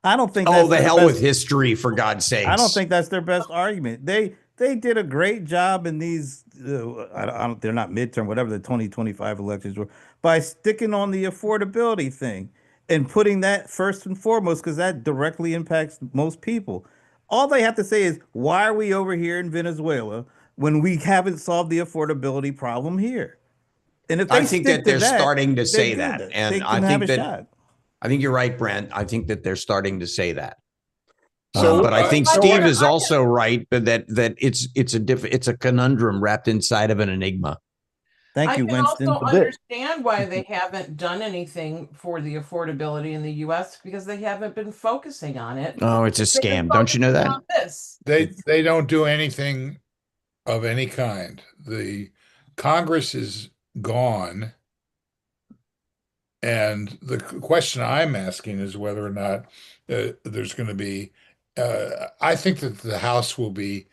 I don't think. Oh, the hell with history, for God's sakes! I don't think that's their best argument. They did a great job in these. They're not midterm, whatever the 2025 elections were, by sticking on the affordability thing and putting that first and foremost because that directly impacts most people. All they have to say is, "Why are we over here in Venezuela when we haven't solved the affordability problem here?" And if they I think that they're starting to say that, and I think that. I think you're right, Brent. I think that they're starting to say that. So, but I think Steve is also right, but that it's a conundrum wrapped inside of an enigma. Thank you, Winston. I can also understand why they haven't done anything for the affordability in the U.S. because they haven't been focusing on it. Oh, it's a scam! Don't you know that? They don't do anything of any kind. The Congress is gone. And the question I'm asking is whether or not there's going to be. I think that the House will be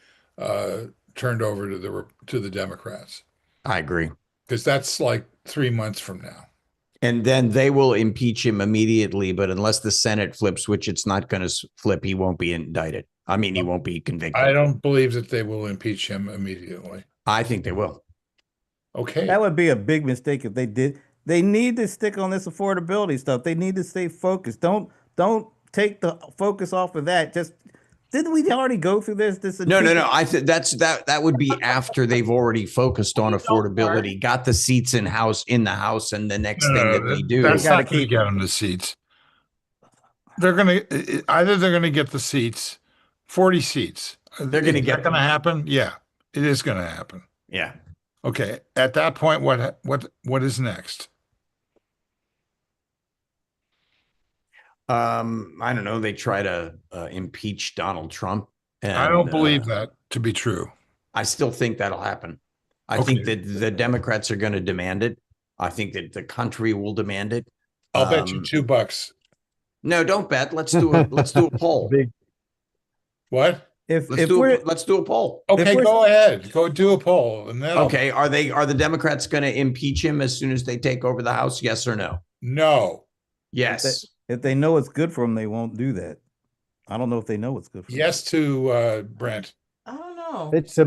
turned over to the Democrats. I agree, because that's like 3 months from now. And then they will impeach him immediately. But unless the Senate flips, which it's not going to flip, he won't be indicted. I mean, he won't be convicted. I don't believe that they will impeach him immediately. I think they will. Okay. That would be a big mistake if they did. They need to stick on this affordability stuff. They need to stay focused. Don't take the focus off of that. Just didn't we already go through this? No. I think that would be after they've already focused on affordability, got the seats in the house, and the next thing that they do, that's not going to get them the seats. They're going to either they're going to get the seats, 40 seats. They're going to get. Going to happen. Yeah, it is going to happen. Yeah. Okay. At that point, what is next? I don't know. They try to impeach Donald Trump. And, I don't believe that to be true. I still think that'll happen. I think that the Democrats are going to demand it. I think that the country will demand it. I'll bet you $2. No, don't bet. Let's do a poll. What? Let's do a poll. Okay, go ahead. Go do a poll. And then okay, are the Democrats going to impeach him as soon as they take over the House? Yes or no? No. Yes. If they know it's good for them, they won't do that. I don't know if they know it's good for them. Yes to Brent. I don't know. It's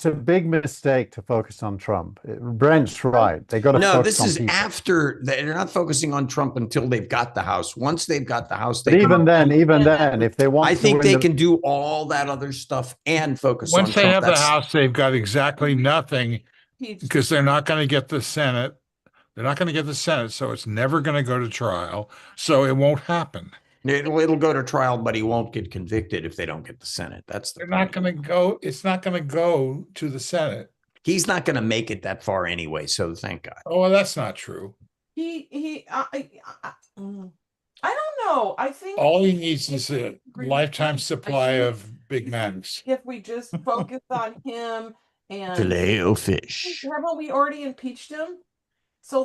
a big mistake to focus on Trump. Brent's right. They got to no. focus This on is people. After they're not focusing on Trump until they've got the House. Once they've got the House, they even then, if they want, I think they can do all that other stuff and focus. Once on they Trump. have the House, they've got exactly nothing because they're not going to get the Senate. They're not going to get the Senate, so it's never going to go to trial. So it won't happen. It'll go to trial, but he won't get convicted if they don't get the Senate. That's the. They're not going to go. It's not going to go to the Senate. He's not going to make it that far anyway. So thank God. Oh, well, that's not true. I don't know. I think all he needs is a lifetime supply of Big Macs. If we just focus on him and Filet-O-Fish. Haven't we already impeached him? So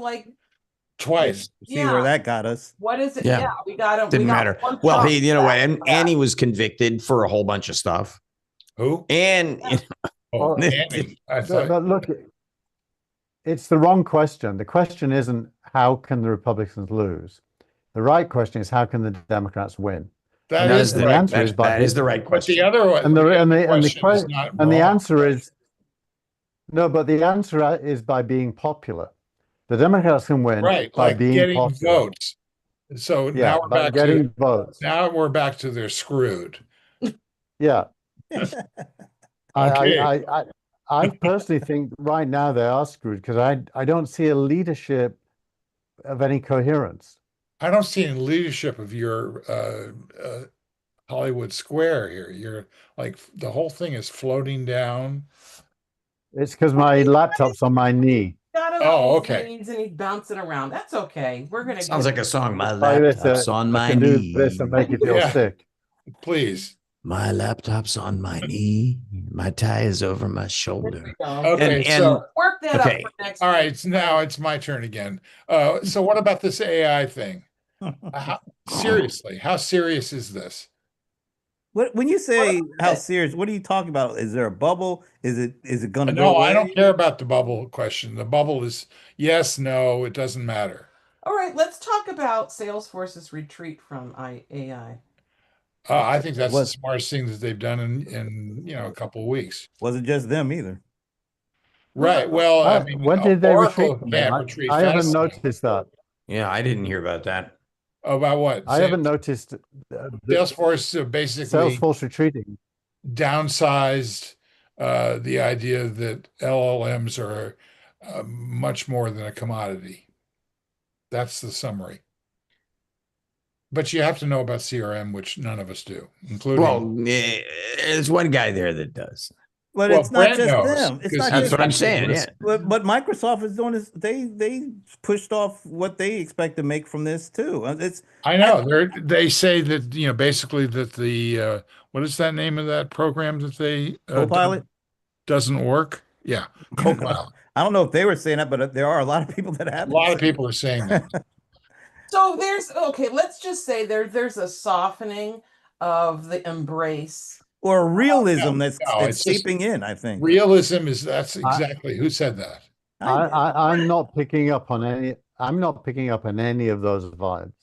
twice. See where that got us. What is it? Yeah, we got him. Didn't matter. Well, Annie was convicted for a whole bunch of stuff. Who? And Annie. But look, it's the wrong question. The question isn't how can the Republicans lose. The right question is how can the Democrats win. That is the right question. But the other one, and the answer is no. But the answer is by being popular. The Democrats can win by being getting popular. votes. So now we're back getting votes. Now we're back to they're screwed. Yeah. Okay. I personally think right now they are screwed because I don't see a leadership of any coherence. I don't see any leadership of your Hollywood Square here. You're like the whole thing is floating down. It's because my laptop's on my knee. Oh, okay. And he's bouncing around. That's okay. We're gonna. Sounds like a song. My laptop's on my knee. Do this and make you feel sick. Please. My laptop's on my knee. My tie is over my shoulder. Okay, so work that up for next. All right, now it's my turn again. So what about this AI thing? Seriously, how serious is this? When you say how serious, what are you talking about? Is there a bubble? Is it going to go? No, I don't care about the bubble question. The bubble is yes, no, it doesn't matter. All right, let's talk about Salesforce's retreat from AI. I think that's the smartest thing that they've done in a couple of weeks. Wasn't just them either. Right. Well, I mean, when did they retreat? I haven't noticed that. Yeah, I didn't hear about that. About what? I haven't noticed. Salesforce basically Salesforce retreating. Downsized the idea that LLMs are much more than a commodity. That's the summary. But you have to know about CRM, which none of us do, including. Well, there's one guy there that does. But it's not just them. It's not that's what I'm saying. Yeah. But Microsoft is doing this. They pushed off what they expect to make from this too. I know they say that basically that the what is that name of that program that they Copilot doesn't work. Yeah, Copilot. I don't know if they were saying that, but there are a lot of people that have. A lot of people are saying that. So let's just say there's a softening of the embrace. Or realism that's seeping in, I think. Realism that's exactly who said that. I'm not picking up on any. I'm not picking up on any of those vibes.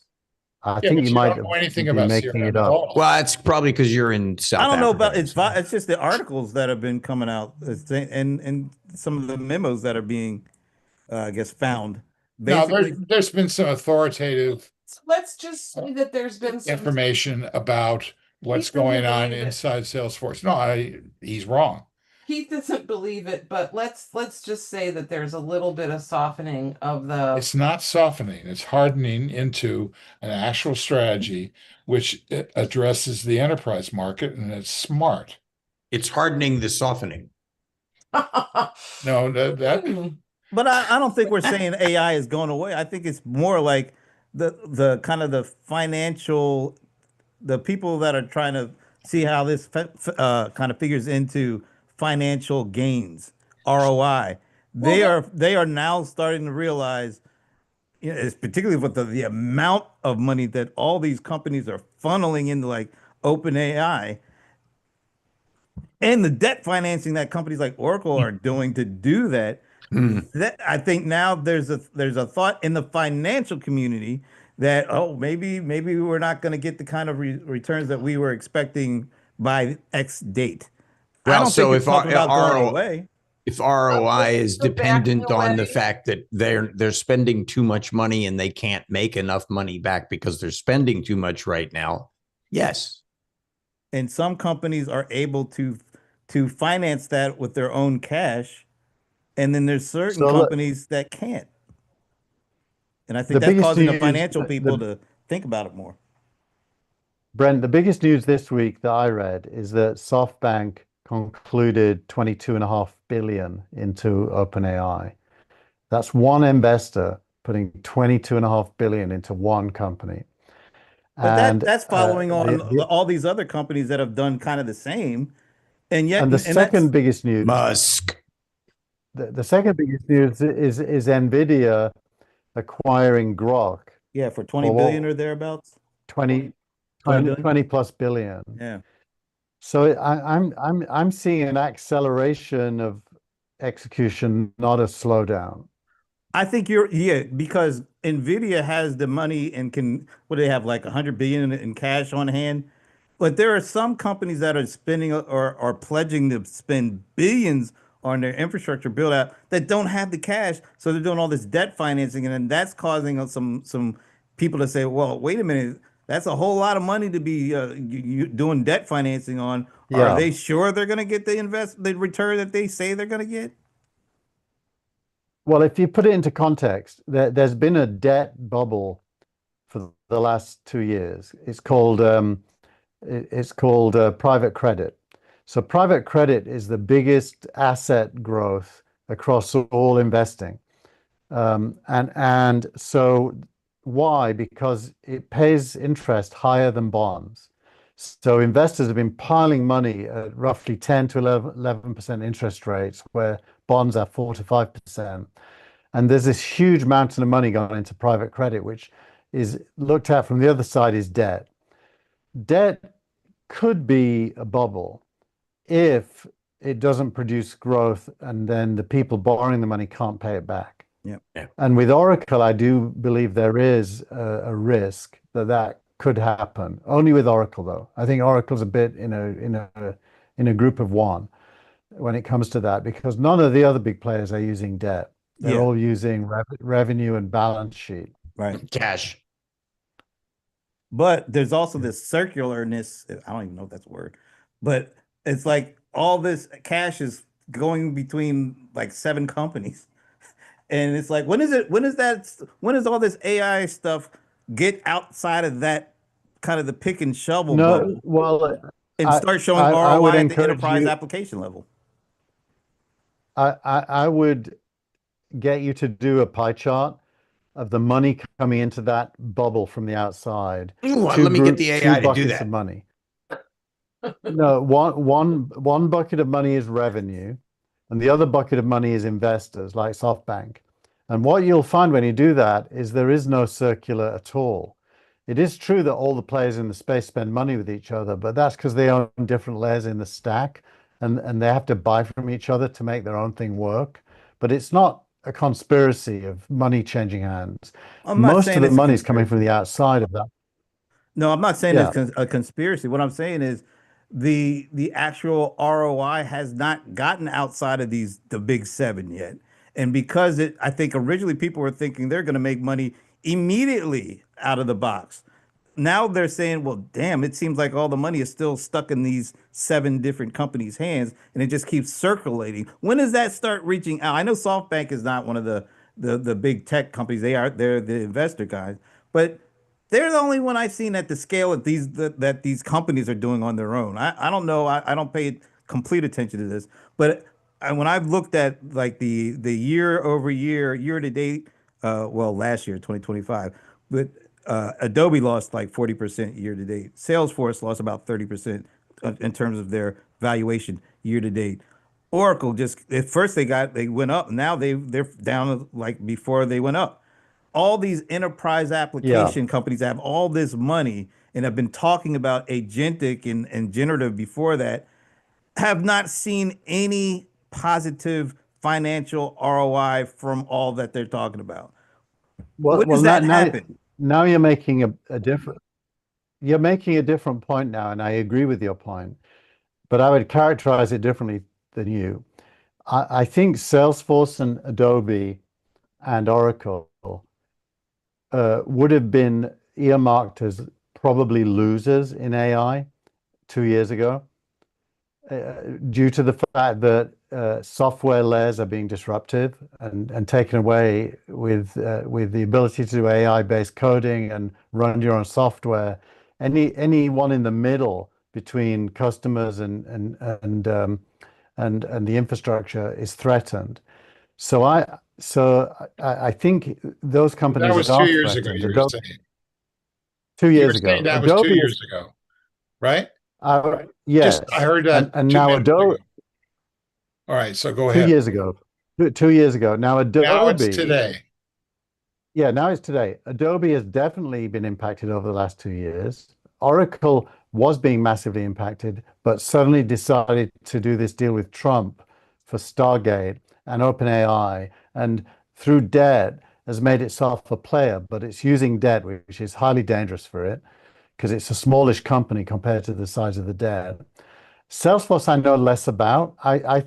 I Yeah, think but you you might don't know anything be about making CRM it at up. all. Well, it's probably because you're in South I don't know Africa. about it's just the articles that have been coming out and some of the memos that are being I guess found. No, Basically, there's been some authoritative So let's just say that there's been some information about what's Keith doesn't going on believe it. inside Salesforce. No, he's wrong. Keith doesn't believe it, but let's just say that there's a little bit of softening of the. It's not softening, it's hardening into an actual strategy which addresses the enterprise market, and it's smart. It's hardening the softening. No, that but I don't think we're saying AI is going away. I think it's more like the kind of the financial, the people that are trying to see how this kind of figures into financial gains, ROI. They are now starting to realize, you know, it's particularly with the amount of money that all these companies are funneling into like OpenAI and the debt financing that companies like Oracle are doing to do that. That I think now there's a thought in the financial community that, oh, maybe we're not going to get the kind of returns that we were expecting by X date. I Well, don't think so it's talking about going away. if ROI is So backing dependent on the away. fact that they're spending too much money and they can't make enough money back because they're spending too much right now, yes. And some companies are able to finance that with their own cash, and then there's certain So look, companies that can't. And I think the that's biggest causing the news, financial people to think about it more. Brent, the biggest news this week that I read is that SoftBank concluded 22.5 billion into OpenAI. That's one investor putting 22.5 billion into one company. But And that's following on all these other companies that have done kind of the same. And yet, and the second biggest news, Musk. the second biggest news is Nvidia acquiring Grok. Yeah, for 20 billion or thereabouts. 20 plus billion. Yeah. So I'm seeing an acceleration of execution, not a slowdown. I think because Nvidia has the money and can, what do they have, like 100 billion in cash on hand? But there are some companies that are spending or are pledging to spend billions on their infrastructure build out that don't have the cash. So they're doing all this debt financing, and then that's causing some people to say, well, wait a minute, that's a whole lot of money to be doing debt financing on. Are they sure they're going to get the return that they say they're going to get? Well, if you put it into context, there's been a debt bubble for the last 2 years. It's called private credit. So private credit is the biggest asset growth across all investing. And so why? Because it pays interest higher than bonds. So investors have been piling money at roughly 10 to 11% interest rates, where bonds are 4 to 5%. And there's this huge mountain of money going into private credit, which is looked at from the other side is debt. Debt could be a bubble if it doesn't produce growth and then the people borrowing the money can't pay it back. Yeah. And with Oracle, I do believe there is a risk that could happen. Only with Oracle, though. I think Oracle's a bit in a group of one when it comes to that, because none of the other big players are using debt. They're all using revenue and balance sheet. Right. Cash. But there's also this circularness. I don't even know if that's a word, but it's like all this cash is going between like 7 companies. And it's like, when does all this AI stuff get outside of that kind of the pick and shovel bubble? Well, and start showing ROI at the enterprise application level? I would get you to do a pie chart of the money coming into that bubble from the outside. Let me get the AI to do that. Of money. No, one bucket of money is revenue, and the other bucket of money is investors like SoftBank. And what you'll find when you do that is there is no circular at all. It is true that all the players in the space spend money with each other, but that's because they own different layers in the stack, and they have to buy from each other to make their own thing work. But it's not a conspiracy of money changing hands. Most of the money is coming from the outside of that. No, I'm not saying Yeah. it's a conspiracy. What I'm saying is the actual ROI has not gotten outside of the big seven yet. And because I think originally people were thinking they're going to make money immediately out of the box. Now they're saying, well, damn, it seems like all the money is still stuck in these seven different companies' hands and it just keeps circulating. When does that start reaching out? I know SoftBank is not one of the big tech companies. They're the investor guys, but they're the only one I've seen at the scale that these companies are doing on their own. I don't know. I don't pay complete attention to this, but when I've looked at like the year over year, year to date, well, last year, 2025, but Adobe lost like 40% year to date. Salesforce lost about 30% in terms of their valuation year to date. Oracle just at first they went up. Now they're down like before they went up. All these enterprise Yeah. application companies have all this money and have been talking about agentic and generative before that, have not seen any positive financial ROI from all that they're talking about. When Well, does that happen? now you're making a different point now, and I agree with your point, but I would characterize it differently than you. I think Salesforce and Adobe and Oracle would have been earmarked as probably losers in AI 2 years ago, due to the fact that software layers are being disruptive and taken away with the ability to do AI-based coding and run your own software. Anyone in the middle between customers and the infrastructure is threatened. So I think those That companies was are 2 years ago, threatened. you were saying. 2 years You were saying ago, that was two Adobe is years ago, right? I yes, heard that and two now minutes ago. Adobe All right, so go 2 ahead. years ago, 2 years ago. Now Now it's Adobe, today. yeah, now it's today. Adobe has definitely been impacted over the last 2 years. Oracle was being massively impacted, but suddenly decided to do this deal with Trump for Stargate and OpenAI, and through debt has made itself a player, but it's using debt, which is highly dangerous for it because it's a smallish company compared to the size of the debt. Salesforce, I know less about. I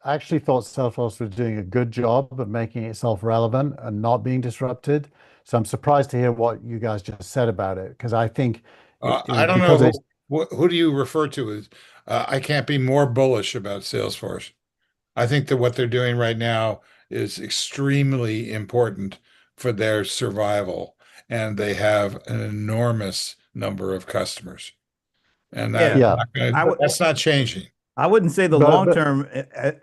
actually thought Salesforce was doing a good job of making itself relevant and not being disrupted. So I'm surprised to hear what you guys just said about it, because I think it I was don't because know it's who do you refer to as. I can't be more bullish about Salesforce. I think that what they're doing right now is extremely important for their survival, and they have an enormous number of customers, and Yeah, yeah, that's not changing. I wouldn't say the but long-term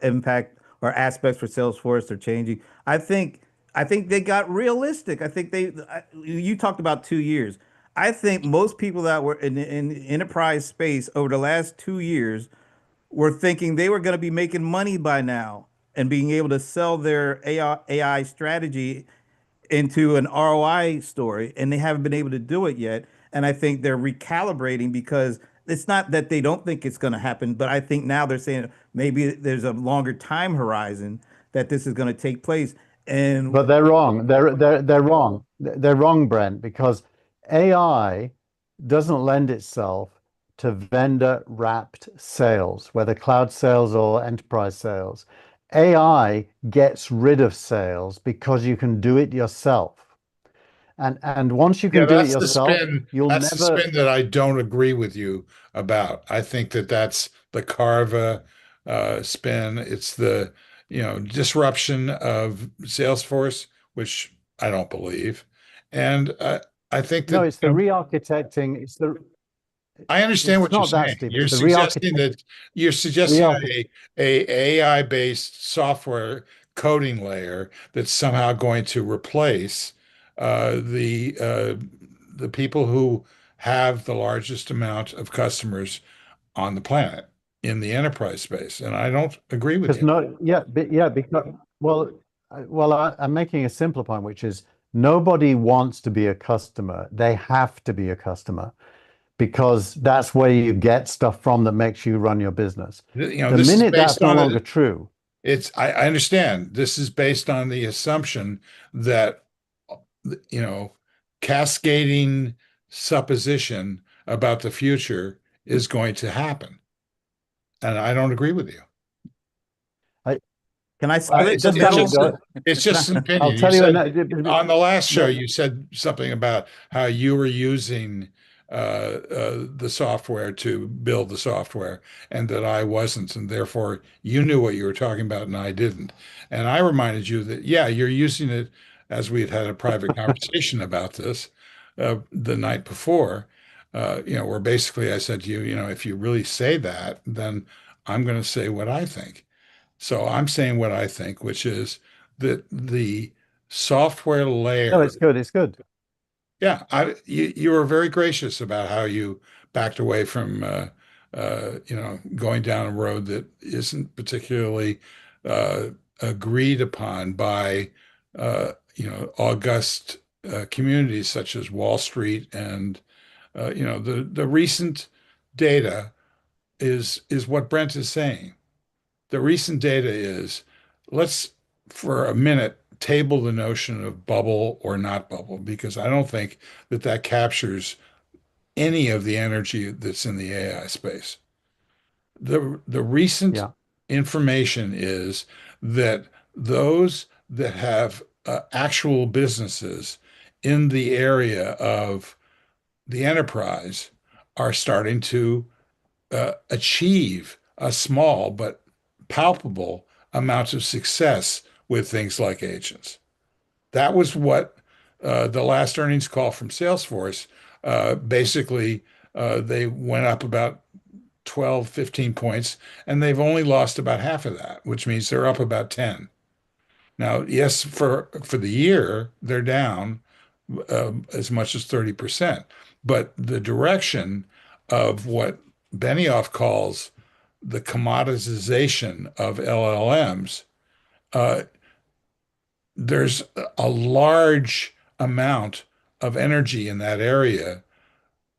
impact or aspects for Salesforce are changing. I think they got realistic. I think you talked about 2 years. I think most people that were in enterprise space over the last 2 years were thinking they were going to be making money by now and being able to sell their AI strategy into an ROI story, and they haven't been able to do it yet. And I think they're recalibrating because it's not that they don't think it's going to happen, but I think now they're saying maybe there's a longer time horizon that this is going to take place. And But they're wrong. They're wrong. They're wrong, Brent, because AI doesn't lend itself to vendor wrapped sales, whether cloud sales or enterprise sales. AI gets rid of sales because you can do it yourself. And once you Yeah, can do it yourself, you'll That's the never. spin that I don't agree with you about. I think that that's the Carva spin. It's the, disruption of Salesforce, which I don't believe. And I think No, that, it's the re-architecting. I understand It's what you're not that, saying. Steve. It's the re-architect. You're suggesting Re-architect. a AI-based software coding layer that's somehow going to replace the people who have the largest amount of customers on the planet in the enterprise space. And I don't agree with Because you. no, yeah, yeah, because I'm making a simpler point, which is nobody wants to be a customer. They have to be a customer because that's where you get stuff from that makes you run your business. The This is minute based that's no on longer it. true, I understand this is based on the assumption that, cascading supposition about the future is going to happen. And I don't agree with you. Can I split the just let me middle? go. It's just an opinion. I'll You tell you. said, on the last show, you said something about how you were using the software to build the software, and that I wasn't, and therefore you knew what you were talking about, and I didn't. And I reminded you that, yeah, you're using it, as we had a private conversation about this the night before. Where basically I said to you, if you really say that, then I'm going to say what I think. So I'm saying what I think, which is that the software No, layer. it's good. It's good. Yeah, you were very gracious about how you backed away from going down a road that isn't particularly agreed upon by august communities such as Wall Street, and the recent data is what Brent is saying. The recent data is, let's for a minute table the notion of bubble or not bubble, because I don't think that captures any of the energy that's in the AI space. The recent Yeah. information is that those that have actual businesses in the area of the enterprise are starting to achieve a small but palpable amounts of success with things like agents. That was what the last earnings call from Salesforce basically they went up about 12, 15 points, and they've only lost about half of that, which means they're up about 10. Now, yes, for the year, they're down as much as 30%. But the direction of what Benioff calls the commoditization of LLMs, uh, there's a large amount of energy in that area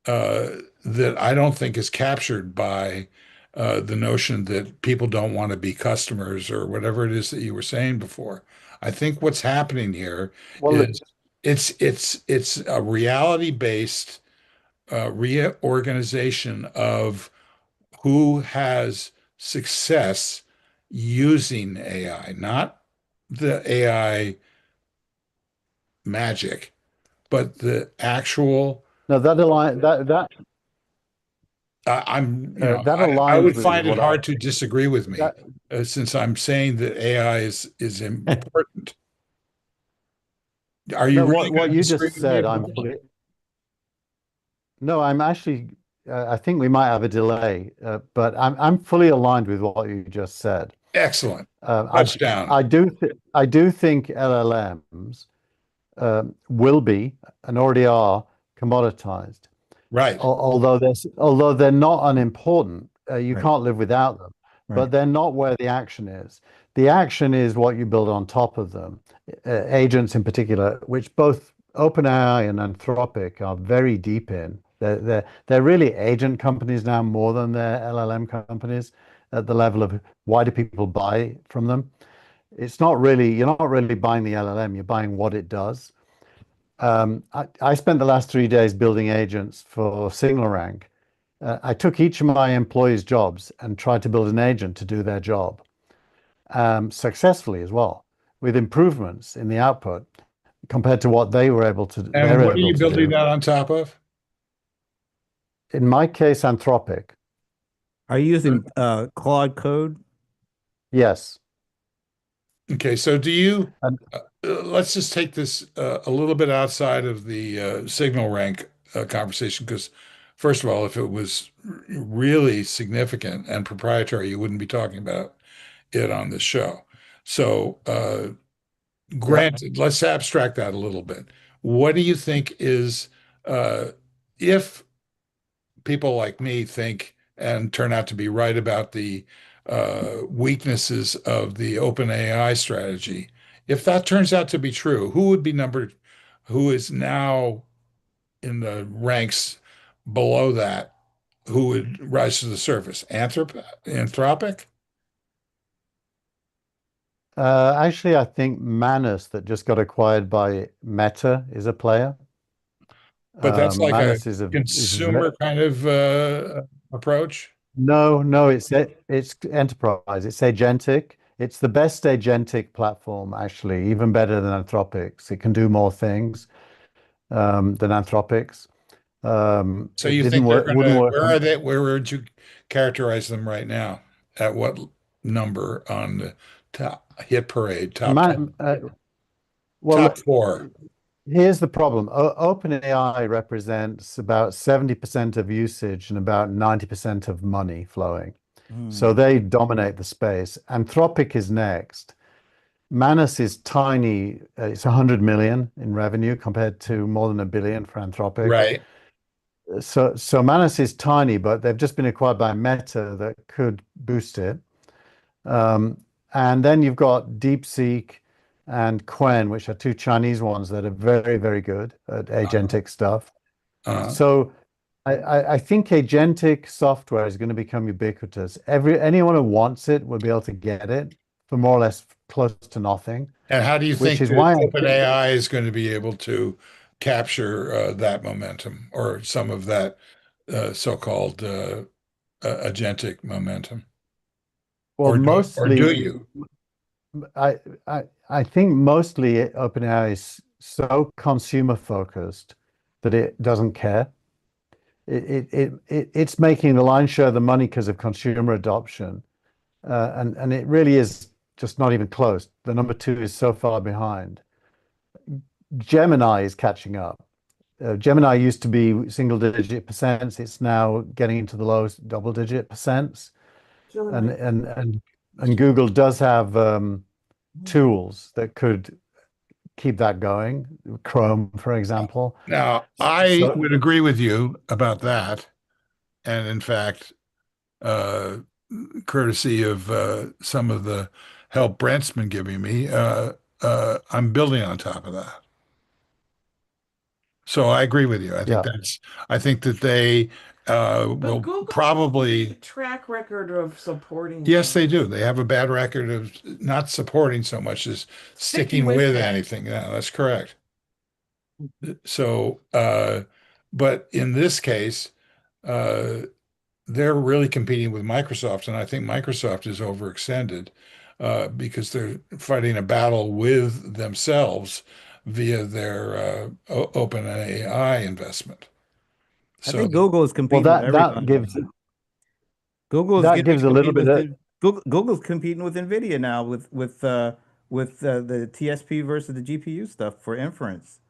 that I don't think is captured by the notion that people don't want to be customers or whatever it is that you were saying before. I think what's happening here Well, is it's a reality-based reorganization of who has success using AI, not the AI magic, but the actual. no, that align that I'm, that I aligns would with find it what I hard to disagree with me, that since I'm saying that AI is important. Are you no, really going what to you disagree just with me said. about that? No, I'm actually. I think we might have a delay, but I'm fully aligned with what you just said. Excellent. Uh, Touchdown. I do think LLMs will be and already are commoditized. Right. Although they're not unimportant, you Right. can't live without them. Right. But they're not where the action is. The action is what you build on top of them. Agents in particular, which both OpenAI and Anthropic are very deep in. They're really agent companies now more than they're LLM companies at the level of why do people buy from them? It's not really, you're not really buying the LLM, you're buying what it does. I spent the last 3 days building agents for SignalRank. I took each of my employees' jobs and tried to build an agent to do their job successfully as well, with improvements in the output compared to what they were able to. And They're what are able you to building do. that on top of? In my case, Anthropic. Are you using Claude Code? Yes. Okay, so do you, And let's just take this a little bit outside of the signal rank conversation, because first of all, if it was really significant and proprietary, you wouldn't be talking about it on this show. So yeah, granted, let's abstract that a little bit. What do you think is, if people like me think and turn out to be right about the weaknesses of the open AI strategy, if that turns out to be true, who is now in the ranks below that, who would rise to the surface? Anthropic? actually, I think Manus, that just got acquired by Meta, is a player. But that's like a Manus is consumer kind of approach. no, it's enterprise. It's agentic. It's the best agentic platform, actually, even better than Anthropic's. It can do more things than Anthropic's. So It you didn't think they're work, wouldn't gonna, work where are on. they, where would you characterize them right now? At what number on the top hit parade, top 10, Man, well, top four? here's the problem. OpenAI represents about 70% of usage and about 90% of money flowing. So they dominate the space. Anthropic is next. Manus is tiny. It's 100 million in revenue compared to more than a billion for Anthropic. Right. So Manus is tiny, but they've just been acquired by Meta that could boost it. And then you've got DeepSeek and Quen, which are two Chinese ones that are very, very good at agentic stuff. So I think agentic software is going to become ubiquitous. Anyone who wants it will be able to get it for more or less close to nothing. And how do you Which think is that why OpenAI is going to be able to capture that momentum or some of that so-called agentic momentum? well, Or do mostly you? I think mostly OpenAI is so consumer focused that it doesn't care. It's making the lion's share of the money because of consumer adoption, and it really is just not even close. The number two is so far behind. Gemini is catching up. Gemini used to be single-digit percents. It's now getting into the low double-digit percents. And Google does have tools that could keep that going. Chrome, for example. Now, I would agree with you about that. And in fact, courtesy of some of the help Brent's been giving me, I'm building on top of that. So I agree with you. I think that they will Google probably track record of supporting. Yes, they do. They have a bad record of not supporting so much as sticking with anything. Yeah, that's correct. So, but in this case, they're really competing with Microsoft, and I think Microsoft is overextended because they're fighting a battle with themselves via their OpenAI investment. I think Google is competing well, with everybody. Gives a little bit of Google's competing with NVIDIA now with the TSP versus the GPU stuff for inference,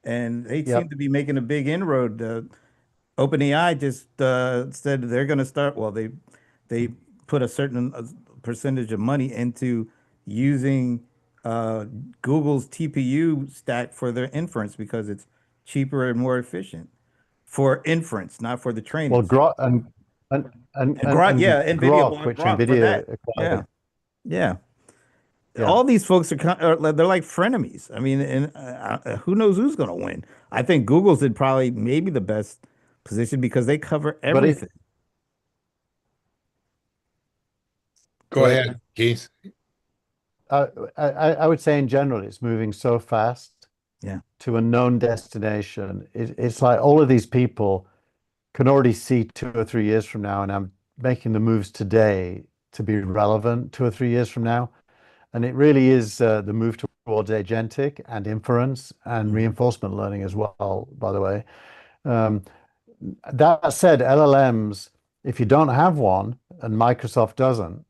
and they seem to be making a big inroad. OpenAI just said they're going to start. Well, they put a certain percentage of money into using Google's TPU stack for their inference because it's cheaper and more efficient for inference, not for the training. Well, Grok and Grok, yeah, NVIDIA Grok, which Grok NVIDIA acquired. Yeah. All these folks are they're like frenemies. I mean, and who knows who's going to win? I think Google's in probably maybe the best position because they cover everything. Go ahead, Keith. I would say in general, it's moving so fast to a known destination. It's like all of these people can already see 2 or 3 years from now, and I'm making the moves today to be relevant 2 or 3 years from now. And it really is the move towards agentic and inference and reinforcement learning as well, by the way. That said, LLMs, if you don't have one and Microsoft doesn't,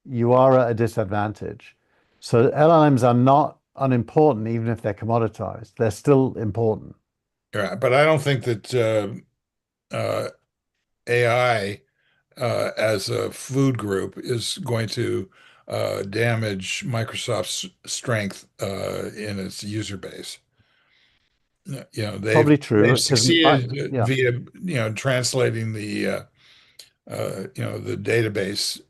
you are at a disadvantage. So LLMs are not unimportant, even if they're commoditized. They're still important. Yeah, but I don't think that AI as a food group is going to damage Microsoft's strength in its user base. You know, Probably true. They've succeeded via translating the the database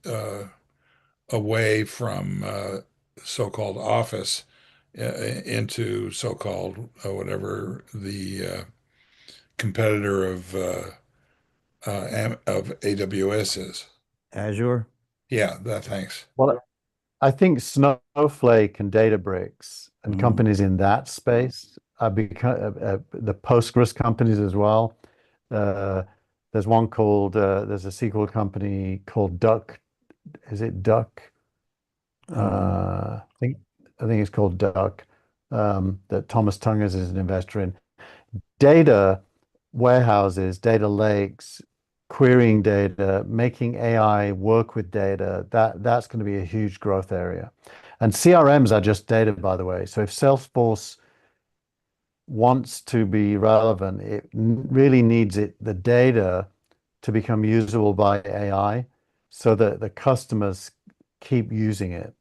away from so-called Office into so-called whatever the competitor of AWS is. Azure. Yeah, thanks. Well, I think Snowflake and Databricks and companies in that space the Postgres companies as well. Uh, there's one called there's a SQL company called Duck. Is it Duck? I think it's called Duck. That Thomas Tungers is an investor in. Data warehouses, data lakes, querying data, making AI work with data, that's going to be a huge growth area. And CRMs are just data, by the way. So if Salesforce wants to be relevant, it really needs the data to become usable by AI so that the customers keep using it.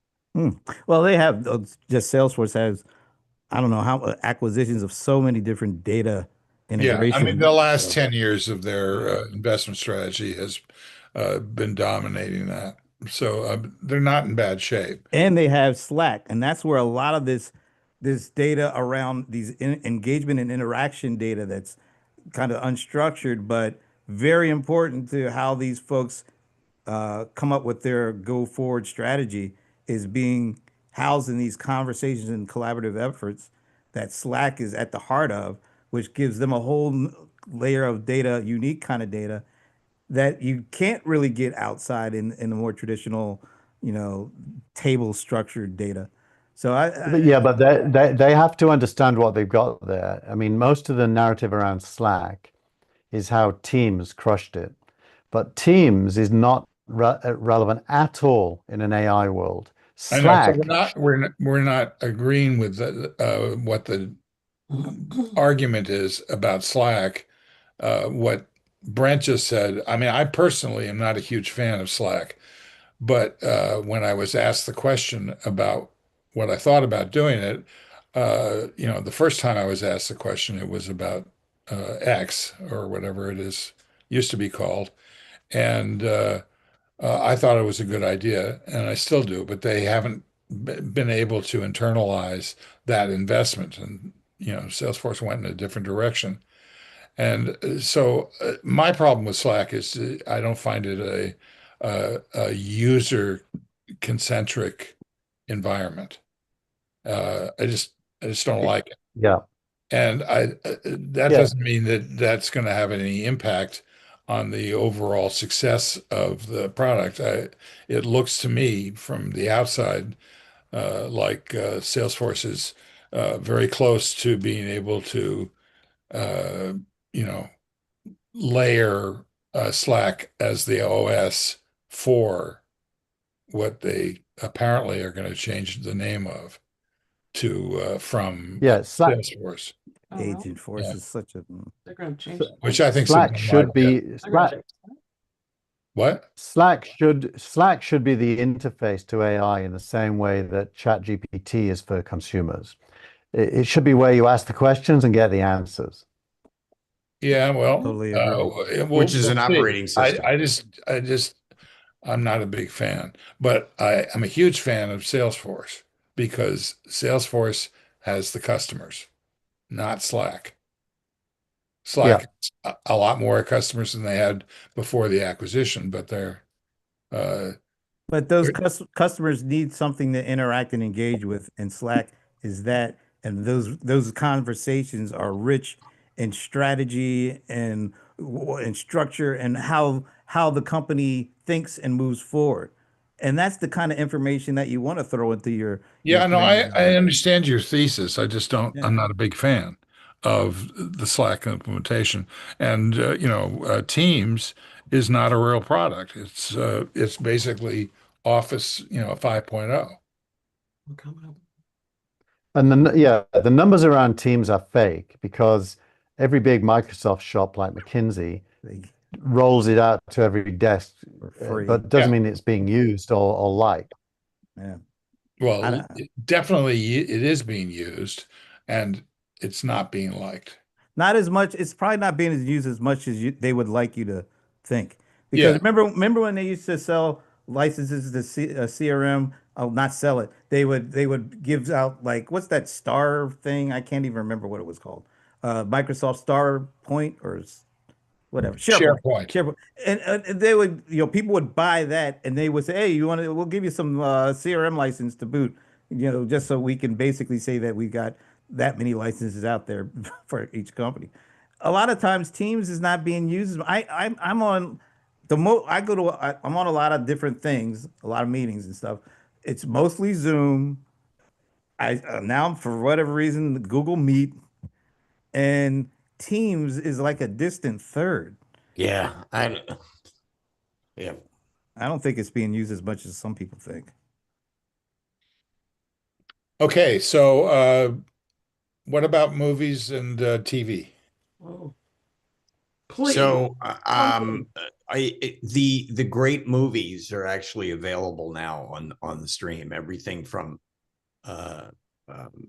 Well, they have just Salesforce has, I don't know how acquisitions of so many different data Yeah, I mean, integration. the last 10 years of their investment strategy has been dominating that. So they're not in bad shape. And they have Slack, and that's where a lot of this data around these engagement and interaction data that's kind of unstructured, but very important to how these folks come up with their go forward strategy is being housed in these conversations and collaborative efforts that Slack is at the heart of, which gives them a whole layer of data, unique kind of data that you can't really get outside in the more traditional, you know, table structured data. So Yeah, but they have to understand what they've got there. I mean, most of the narrative around Slack is how Teams crushed it. But Teams is not relevant at all in an AI world. I know. So Slack, we're not agreeing with what the argument is about Slack. What Brent just said. I mean, I personally am not a huge fan of Slack, but when I was asked the question about what I thought about doing it, the first time I was asked the question, it was about X or whatever it is used to be called, and I thought it was a good idea, and I still do, but they haven't been able to internalize that investment, and Salesforce went in a different direction. And so my problem with Slack is I don't find it a user concentric environment. I just don't like it. yeah, And that yeah, doesn't mean that that's going to have any impact on the overall success of the product. It looks to me from the outside like Salesforce is very close to being able to, uh, you know, layer Slack as the OS for what they apparently are going to change the name of to from yeah. Salesforce. Oh, really? Agent Force Yeah, is such a They're going to change S- the which name. I think is a Slack dumb should idea. be They're going to change What? Slack should be the interface to AI in the same way that ChatGPT is for consumers. It should be where you ask the questions and get the answers. Yeah, well, totally agree. which is we'll an see. operating system. I'm not a big fan, but I'm a huge fan of Salesforce because Salesforce has the customers, not Slack. Yeah. Slack has a lot more customers than they had before the acquisition, but uh, But those customers need something to interact and engage with, and Slack is that. And those conversations are rich in strategy and structure and how the company thinks and moves forward. And that's the kind of information that you want to throw into your yeah, no, I, queries. I understand your thesis. Yeah. I'm not a big fan of the Slack implementation. And, Teams is not a real product. It's basically Office, 5.0. coming up. And the numbers around Teams are fake because every big Microsoft shop like McKinsey They rolls it out to every desk, for free. but doesn't Yeah. mean it's being used or liked. Yeah. Well, I, definitely it is being used and it's not being liked. Not as much. It's probably not being used as much as they would like you to think. Because Yeah. remember when they used to sell licenses to CRM? Oh, not sell it. They would give out like what's that star thing? I can't even remember what it was called. Microsoft Star Point or whatever. SharePoint. SharePoint. SharePoint. And they would, people would buy that and they would say, hey, you want we'll give you some CRM license to boot, just so we can basically say that we got that many licenses out there for each company. A lot of times Teams is not being used. I'm on I'm on a lot of different things, a lot of meetings and stuff. It's mostly Zoom. Now for whatever reason, Google Meet, and Teams is like a distant third. Yeah. Yeah. I don't think it's being used as much as some people think. Okay, so what about movies and TV? Oh, please. So, the great movies are actually available now on the stream. Everything from uh, um,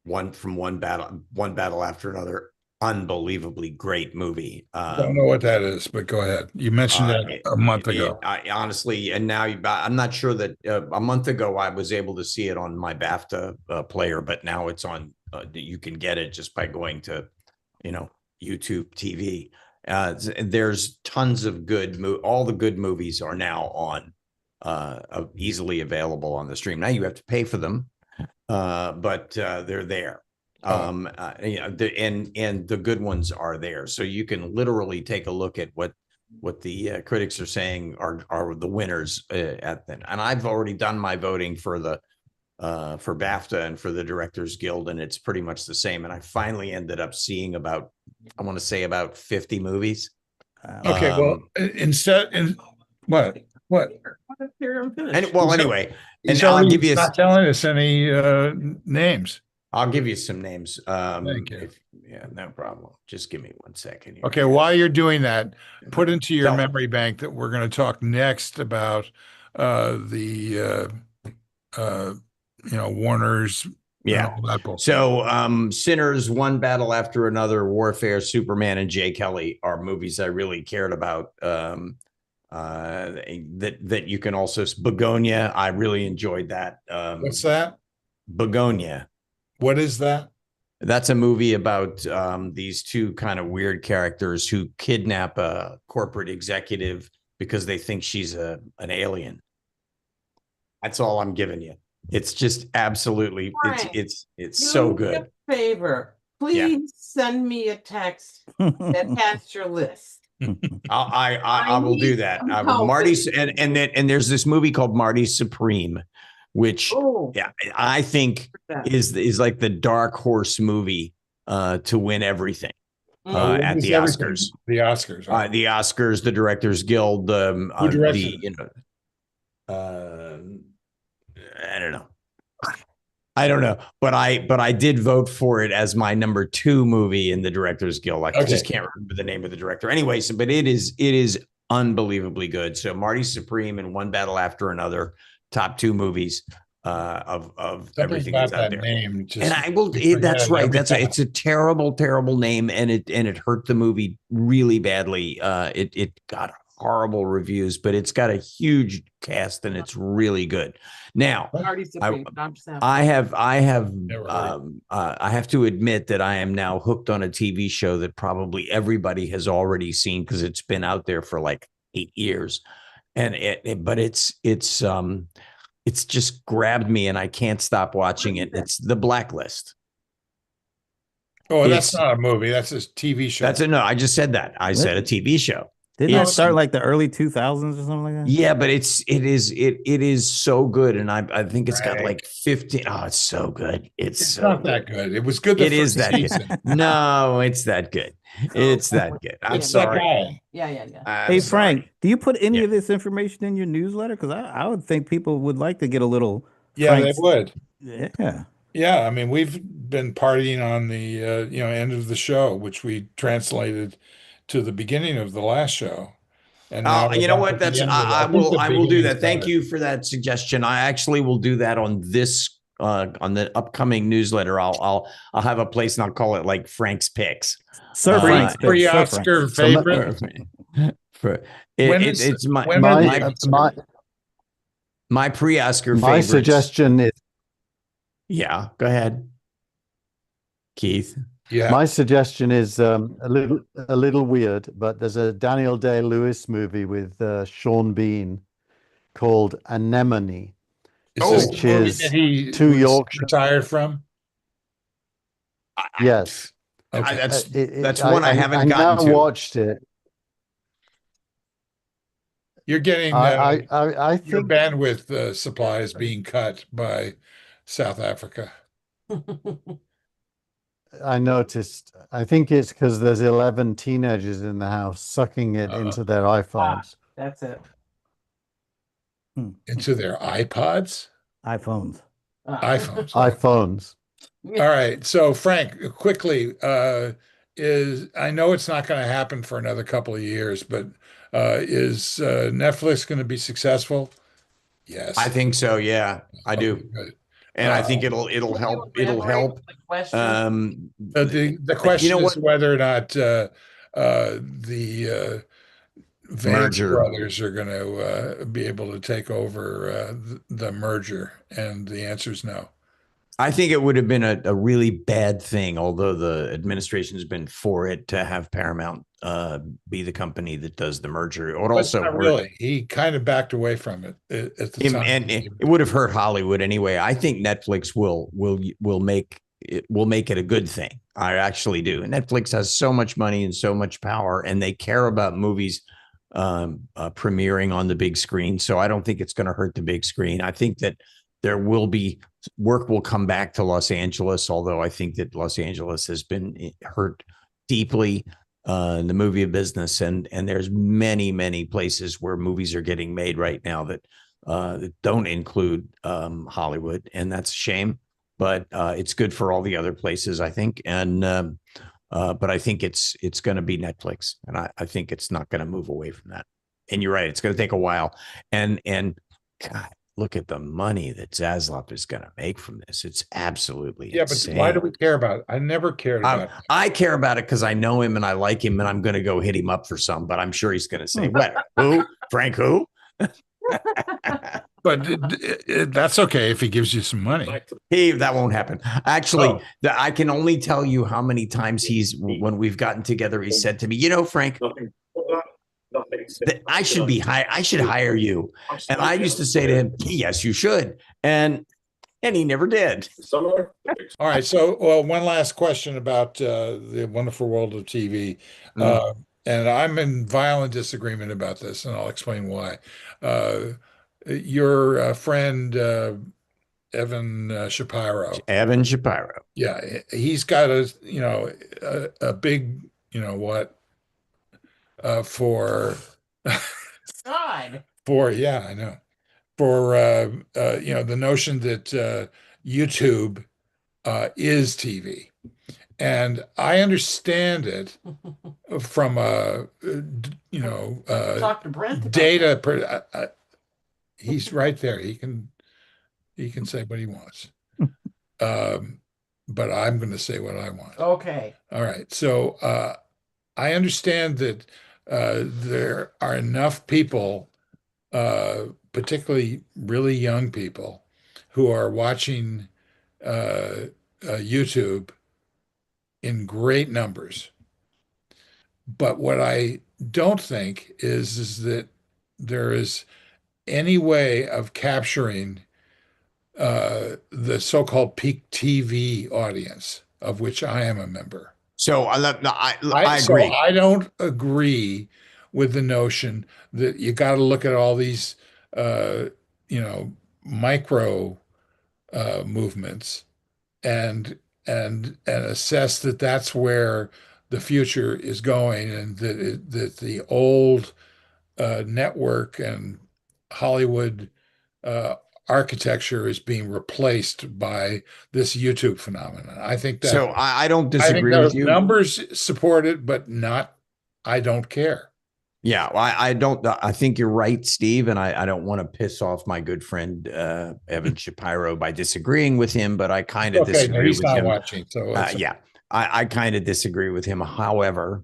one battle after another, unbelievably great movie. I don't know what that is, but go ahead. You mentioned that a month ago. I honestly, and now I'm not sure that a month ago I was able to see it on my BAFTA player, but now it's on. You can get it just by going to, YouTube TV. There's tons of all the good movies are now on, easily available on the stream. Now you have to pay for them, but they're there. And the good ones are there, so you can literally take a look at what the critics are saying are the winners at then. And I've already done my voting for BAFTA and for the Directors Guild, and it's pretty much the same. And I finally ended up seeing about 50 movies. Okay, well, what? Anyway, and I'll give you not telling us any names. I'll give you some names. Thank you. No problem. Just give me 1 second here. Okay, while you're doing that, put into your memory bank that we're going to talk next about the Warner's. Yeah. So, Sinners, One Battle After Another, Warfare, Superman, and Jay Kelly are movies I really cared about. That you can also Begonia. I really enjoyed that. What's that? Begonia. What is that? That's a movie about these two kind of weird characters who kidnap a corporate executive because they think she's an alien. That's all I'm giving you. It's just absolutely, Frank, it's so good. Me a favor, please send me a text that has your list. I will do that. Marty's and there's this movie called Marty Supreme, which I think is like the dark horse movie to win everything at the Oscars. The Oscars. Right? The Oscars, the Directors Guild, Who directed I don't know, but I did vote for it as my number 2 movie in the Directors Guild. I just can't remember the name of the director. Anyways, but it is unbelievably good. So Marty Supreme and One Battle After Another, top 2 movies of everything that's out there. Name and I will. That's right. It's a terrible, terrible name, and it hurt the movie really badly. It got horrible reviews, but it's got a huge cast and it's really good. Now, I have to admit that I am now hooked on a TV show that probably everybody has already seen because it's been out there for like 8 years, and it's just grabbed me and I can't stop watching it. It's The Blacklist. Oh, that's not a movie. That's a TV show. No, I just said that. I said a TV show. Didn't that start like the early 2000s or something like that? Yeah, but it is so good, and I think it's got like 15. Oh, it's so good. It's so not that good. It was good. It is that good. No, it's that good. It's that good. I'm sorry. Yeah. Hey, Frank, do you put any of this information in your newsletter? Because I would think people would like to get a little. Yeah, they would. Yeah. Yeah, I mean, we've been partying on the end of the show, which we translated to the beginning of the last show. And now you know what? I will do that. Thank you for that suggestion. I actually will do that on this on the upcoming newsletter. I'll have a place and I'll call it like Frank's Picks. Sir Frank's Picks. Pre-Oscar favorite. It's my pre-Oscar favorite. My suggestion is. Yeah, go ahead, Keith. Yeah. My suggestion is a little weird, but there's a Daniel Day-Lewis movie with Sean Bean called Anemone, which is 2 Yorkshire. Retired from? Yes. Okay. That's one I haven't gotten to. I watched it. You're getting I your think bandwidth supply is being cut by South Africa. I noticed. I think it's because there's 11 teenagers in the house sucking it into their iPhones. That's it. Into their iPods? iPhones. iPhones. iPhones. All right. So Frank, quickly, is I know it's not going to happen for another couple of years, but is Netflix going to be successsual? Yes. I think so. Yeah, I do. Good. And I think it'll help. It'll help. The question is whether or not the Vance merger brothers are going to be able to take over the merger, and the answer is no. I think it would have been a really bad thing, although the administration has been for it, to have Paramount be the company that does the merger. It would also not really. He kind of backed away from it at the time, and it would have hurt Hollywood anyway. I think Netflix will make it a good thing. I actually do. And Netflix has so much money and so much power, and they care about movies premiering on the big screen. So I don't think it's going to hurt the big screen. I think that there will be work will come back to Los Angeles, although I think that Los Angeles has been hurt deeply in the movie business, and there's many places where movies are getting made right now that don't include Hollywood, and that's a shame. But it's good for all the other places, I think, and but I think it's going to be Netflix, and I think it's not going to move away from that. And you're right; it's going to take a while, and God, look at the money that Zaslav is going to make from this. It's absolutely insane. But why do we care about it? I never cared about it. I care about it because I know him and I like him, and I'm going to go hit him up for some, but I'm sure he's going to say, what, who? Frank who? But that's okay if he gives you some money. That won't happen. Actually, I can only tell you how many times when we've gotten together, he said to me, Frank, I should hire you. And I used to say to him, yes, you should. And he never did. All right. So, one last question about the wonderful world of TV. And I'm in violent disagreement about this, and I'll explain why. Your friend, Evan Shapiro. Evan Shapiro. Yeah. He's got a big, for God. I know, for the notion that YouTube is TV, and I understand it from a talk to Brent data. He's right there. He can say what he wants, but I'm going to say what I want. Okay. All right. So I understand that there are enough people, particularly really young people, who are watching YouTube in great numbers. But what I don't think is that there is any way of capturing the so-called peak TV audience, of which I am a member. So I agree. So I don't agree with the notion that you got to look at all these, micro movements and assess that that's where the future is going, and that the old network and Hollywood architecture is being replaced by this YouTube phenomenon. I think that. So I don't disagree with you. Numbers support it, but I don't care. Yeah, well, I don't. I think you're right, Steve, and I don't want to piss off my good friend Evan Shapiro by disagreeing with him, but I kind of disagree he's with not him. Watching, so I kind of disagree with him. However,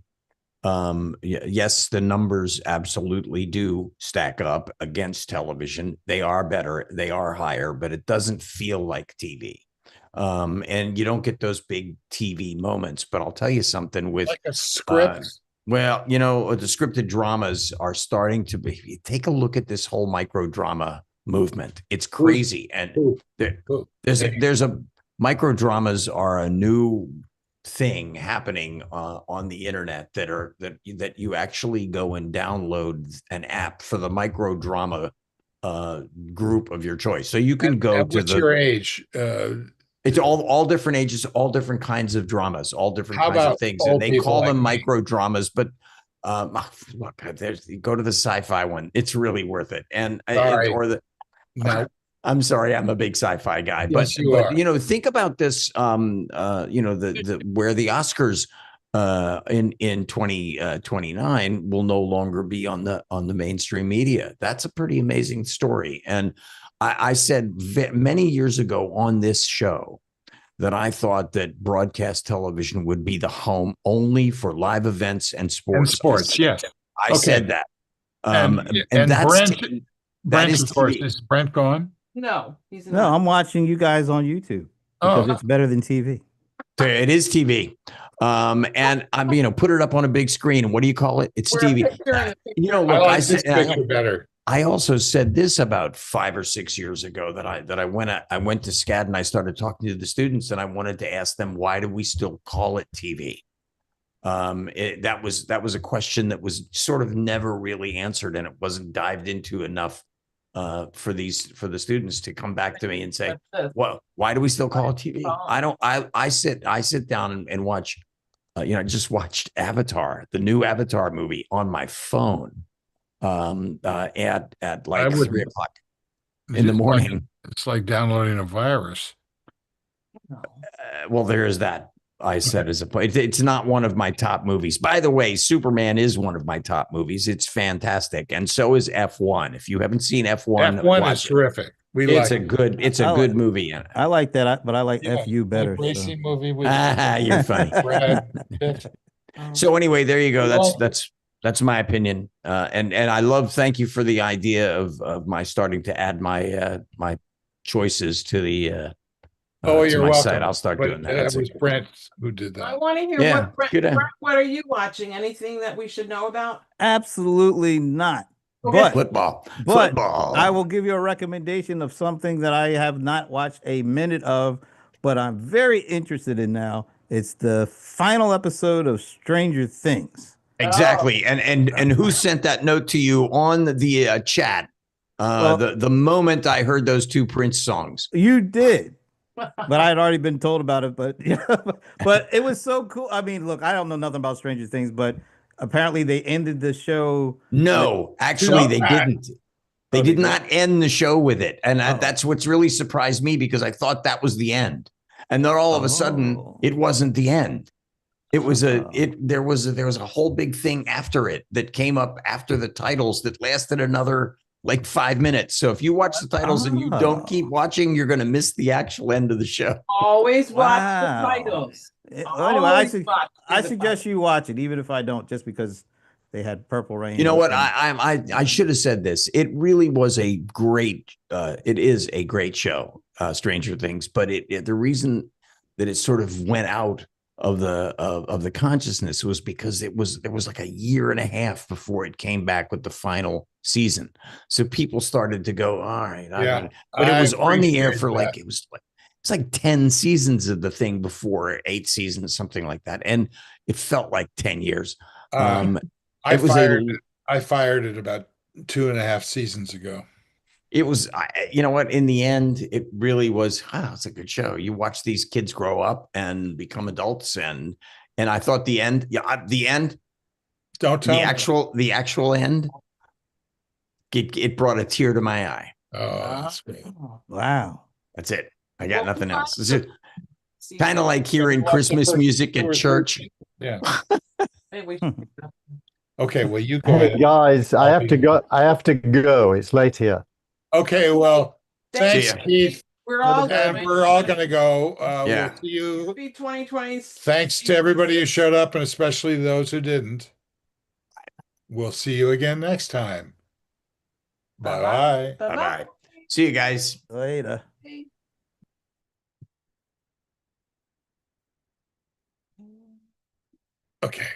yes, the numbers absolutely do stack up against television. They are better, they are higher, but it doesn't feel like TV. And you don't get those big TV moments. But I'll tell you something with like a script. Well, the scripted dramas are starting to be. Take a look at this whole micro drama movement. It's crazy, and there's a micro dramas are a new thing happening on the internet that you actually go and download an app for the micro drama group of your choice. So you can go to what's your age? It's all different ages, all different kinds of dramas, all different kinds of things. And they call them micro dramas, but look, go to the sci-fi one. It's really worth it. And no. I'm sorry, I'm a big sci-fi guy, yes, but you know, think about this. You know, where the Oscars in 2029 will no longer be on the mainstream media. That's a pretty amazing story. And I said many years ago on this show that I thought that broadcast television would be the home only for live events and sports. Yes, I said that. And Brent, is of course, TV. is Brent gone? No, he's not. No, I'm watching you guys on YouTube because it's better than TV. It is TV. And I'm, you know, put it up on a big screen. What do you call it? It's TV. You know, look, I like this picture better. I also said this about 5 or 6 years ago that I went to SCAD and I started talking to the students and I wanted to ask them, why do we still call it TV? That was a question that was sort of never really answered, and it wasn't dived into enough for the students to come back to me and say, well, why do we still call it TV? I sit down and watch, you know, I just watched Avatar, the new Avatar movie on my phone at like 3 o'clock in the morning. It's like downloading a virus. Well, there is that. I said as a point, it's not one of my top movies. By the way, Superman is one of my top movies. It's fantastic, and so is F1. If you haven't seen F1, F1 is terrific. It's a good movie. I like that, but I like FU better. Racing movie with you're funny. So anyway, there you go. That's my opinion. And I love. Thank you for the idea of my starting to add my my choices to the. You're welcome. Site. I'll start doing that. That was Brent who did that. I want to hear Brent, what are you watching? Anything that we should know about? Absolutely not. Okay. But football. I will give you a recommendation of something that I have not watched a minute of, but I'm very interested in now. It's the final episode of Stranger Things. Exactly. And who sent that note to you on the chat? The moment I heard those two Prince songs. You did. But I had already been told about it, but but it was so cool. I mean, look, I don't know nothing about Stranger Things, but apparently they ended the show. No, actually they didn't. They did not end the show with it. And that's what's really surprised me, because I thought that was the end. And then all of a sudden it wasn't the end. It was there was a whole big thing after it that came up after the titles that lasted another like 5 minutes. So if you watch the titles and you don't keep watching, you're going to miss the actual end of the show. Always watch the titles. Anyway, I suggest you watch it, even if I don't, just because they had Purple Rain. You know what? I should have said this. It really was a great. It is a great show, Stranger Things. But the reason that it sort of went out of the consciousness was because there was like a year and a half before it came back with the final season. So people started to go, all right, but it was on the air for like it's like 10 seasons of the thing before 8 seasons, something like that, and it felt like 10 years. I fired it about 2.5 seasons ago. It was, you know what, in the end, it really was, it's a good show. You watch these kids grow up and become adults. And I thought the end, don't tell the actual end, it brought a tear to my eye. Oh, that's great. Wow. That's it. I got nothing else. It's kind of like hearing Christmas music at church. Yeah. Okay, well, you go ahead. Guys, I have to go. It's late here. Okay, well, thanks, Keith. We're all going to go. Yeah. We'll see you. Happy 2020. Thanks to everybody who showed up, and especially those who didn't. We'll see you again next time. Bye-bye. Bye-bye. See you guys. Later. Okay.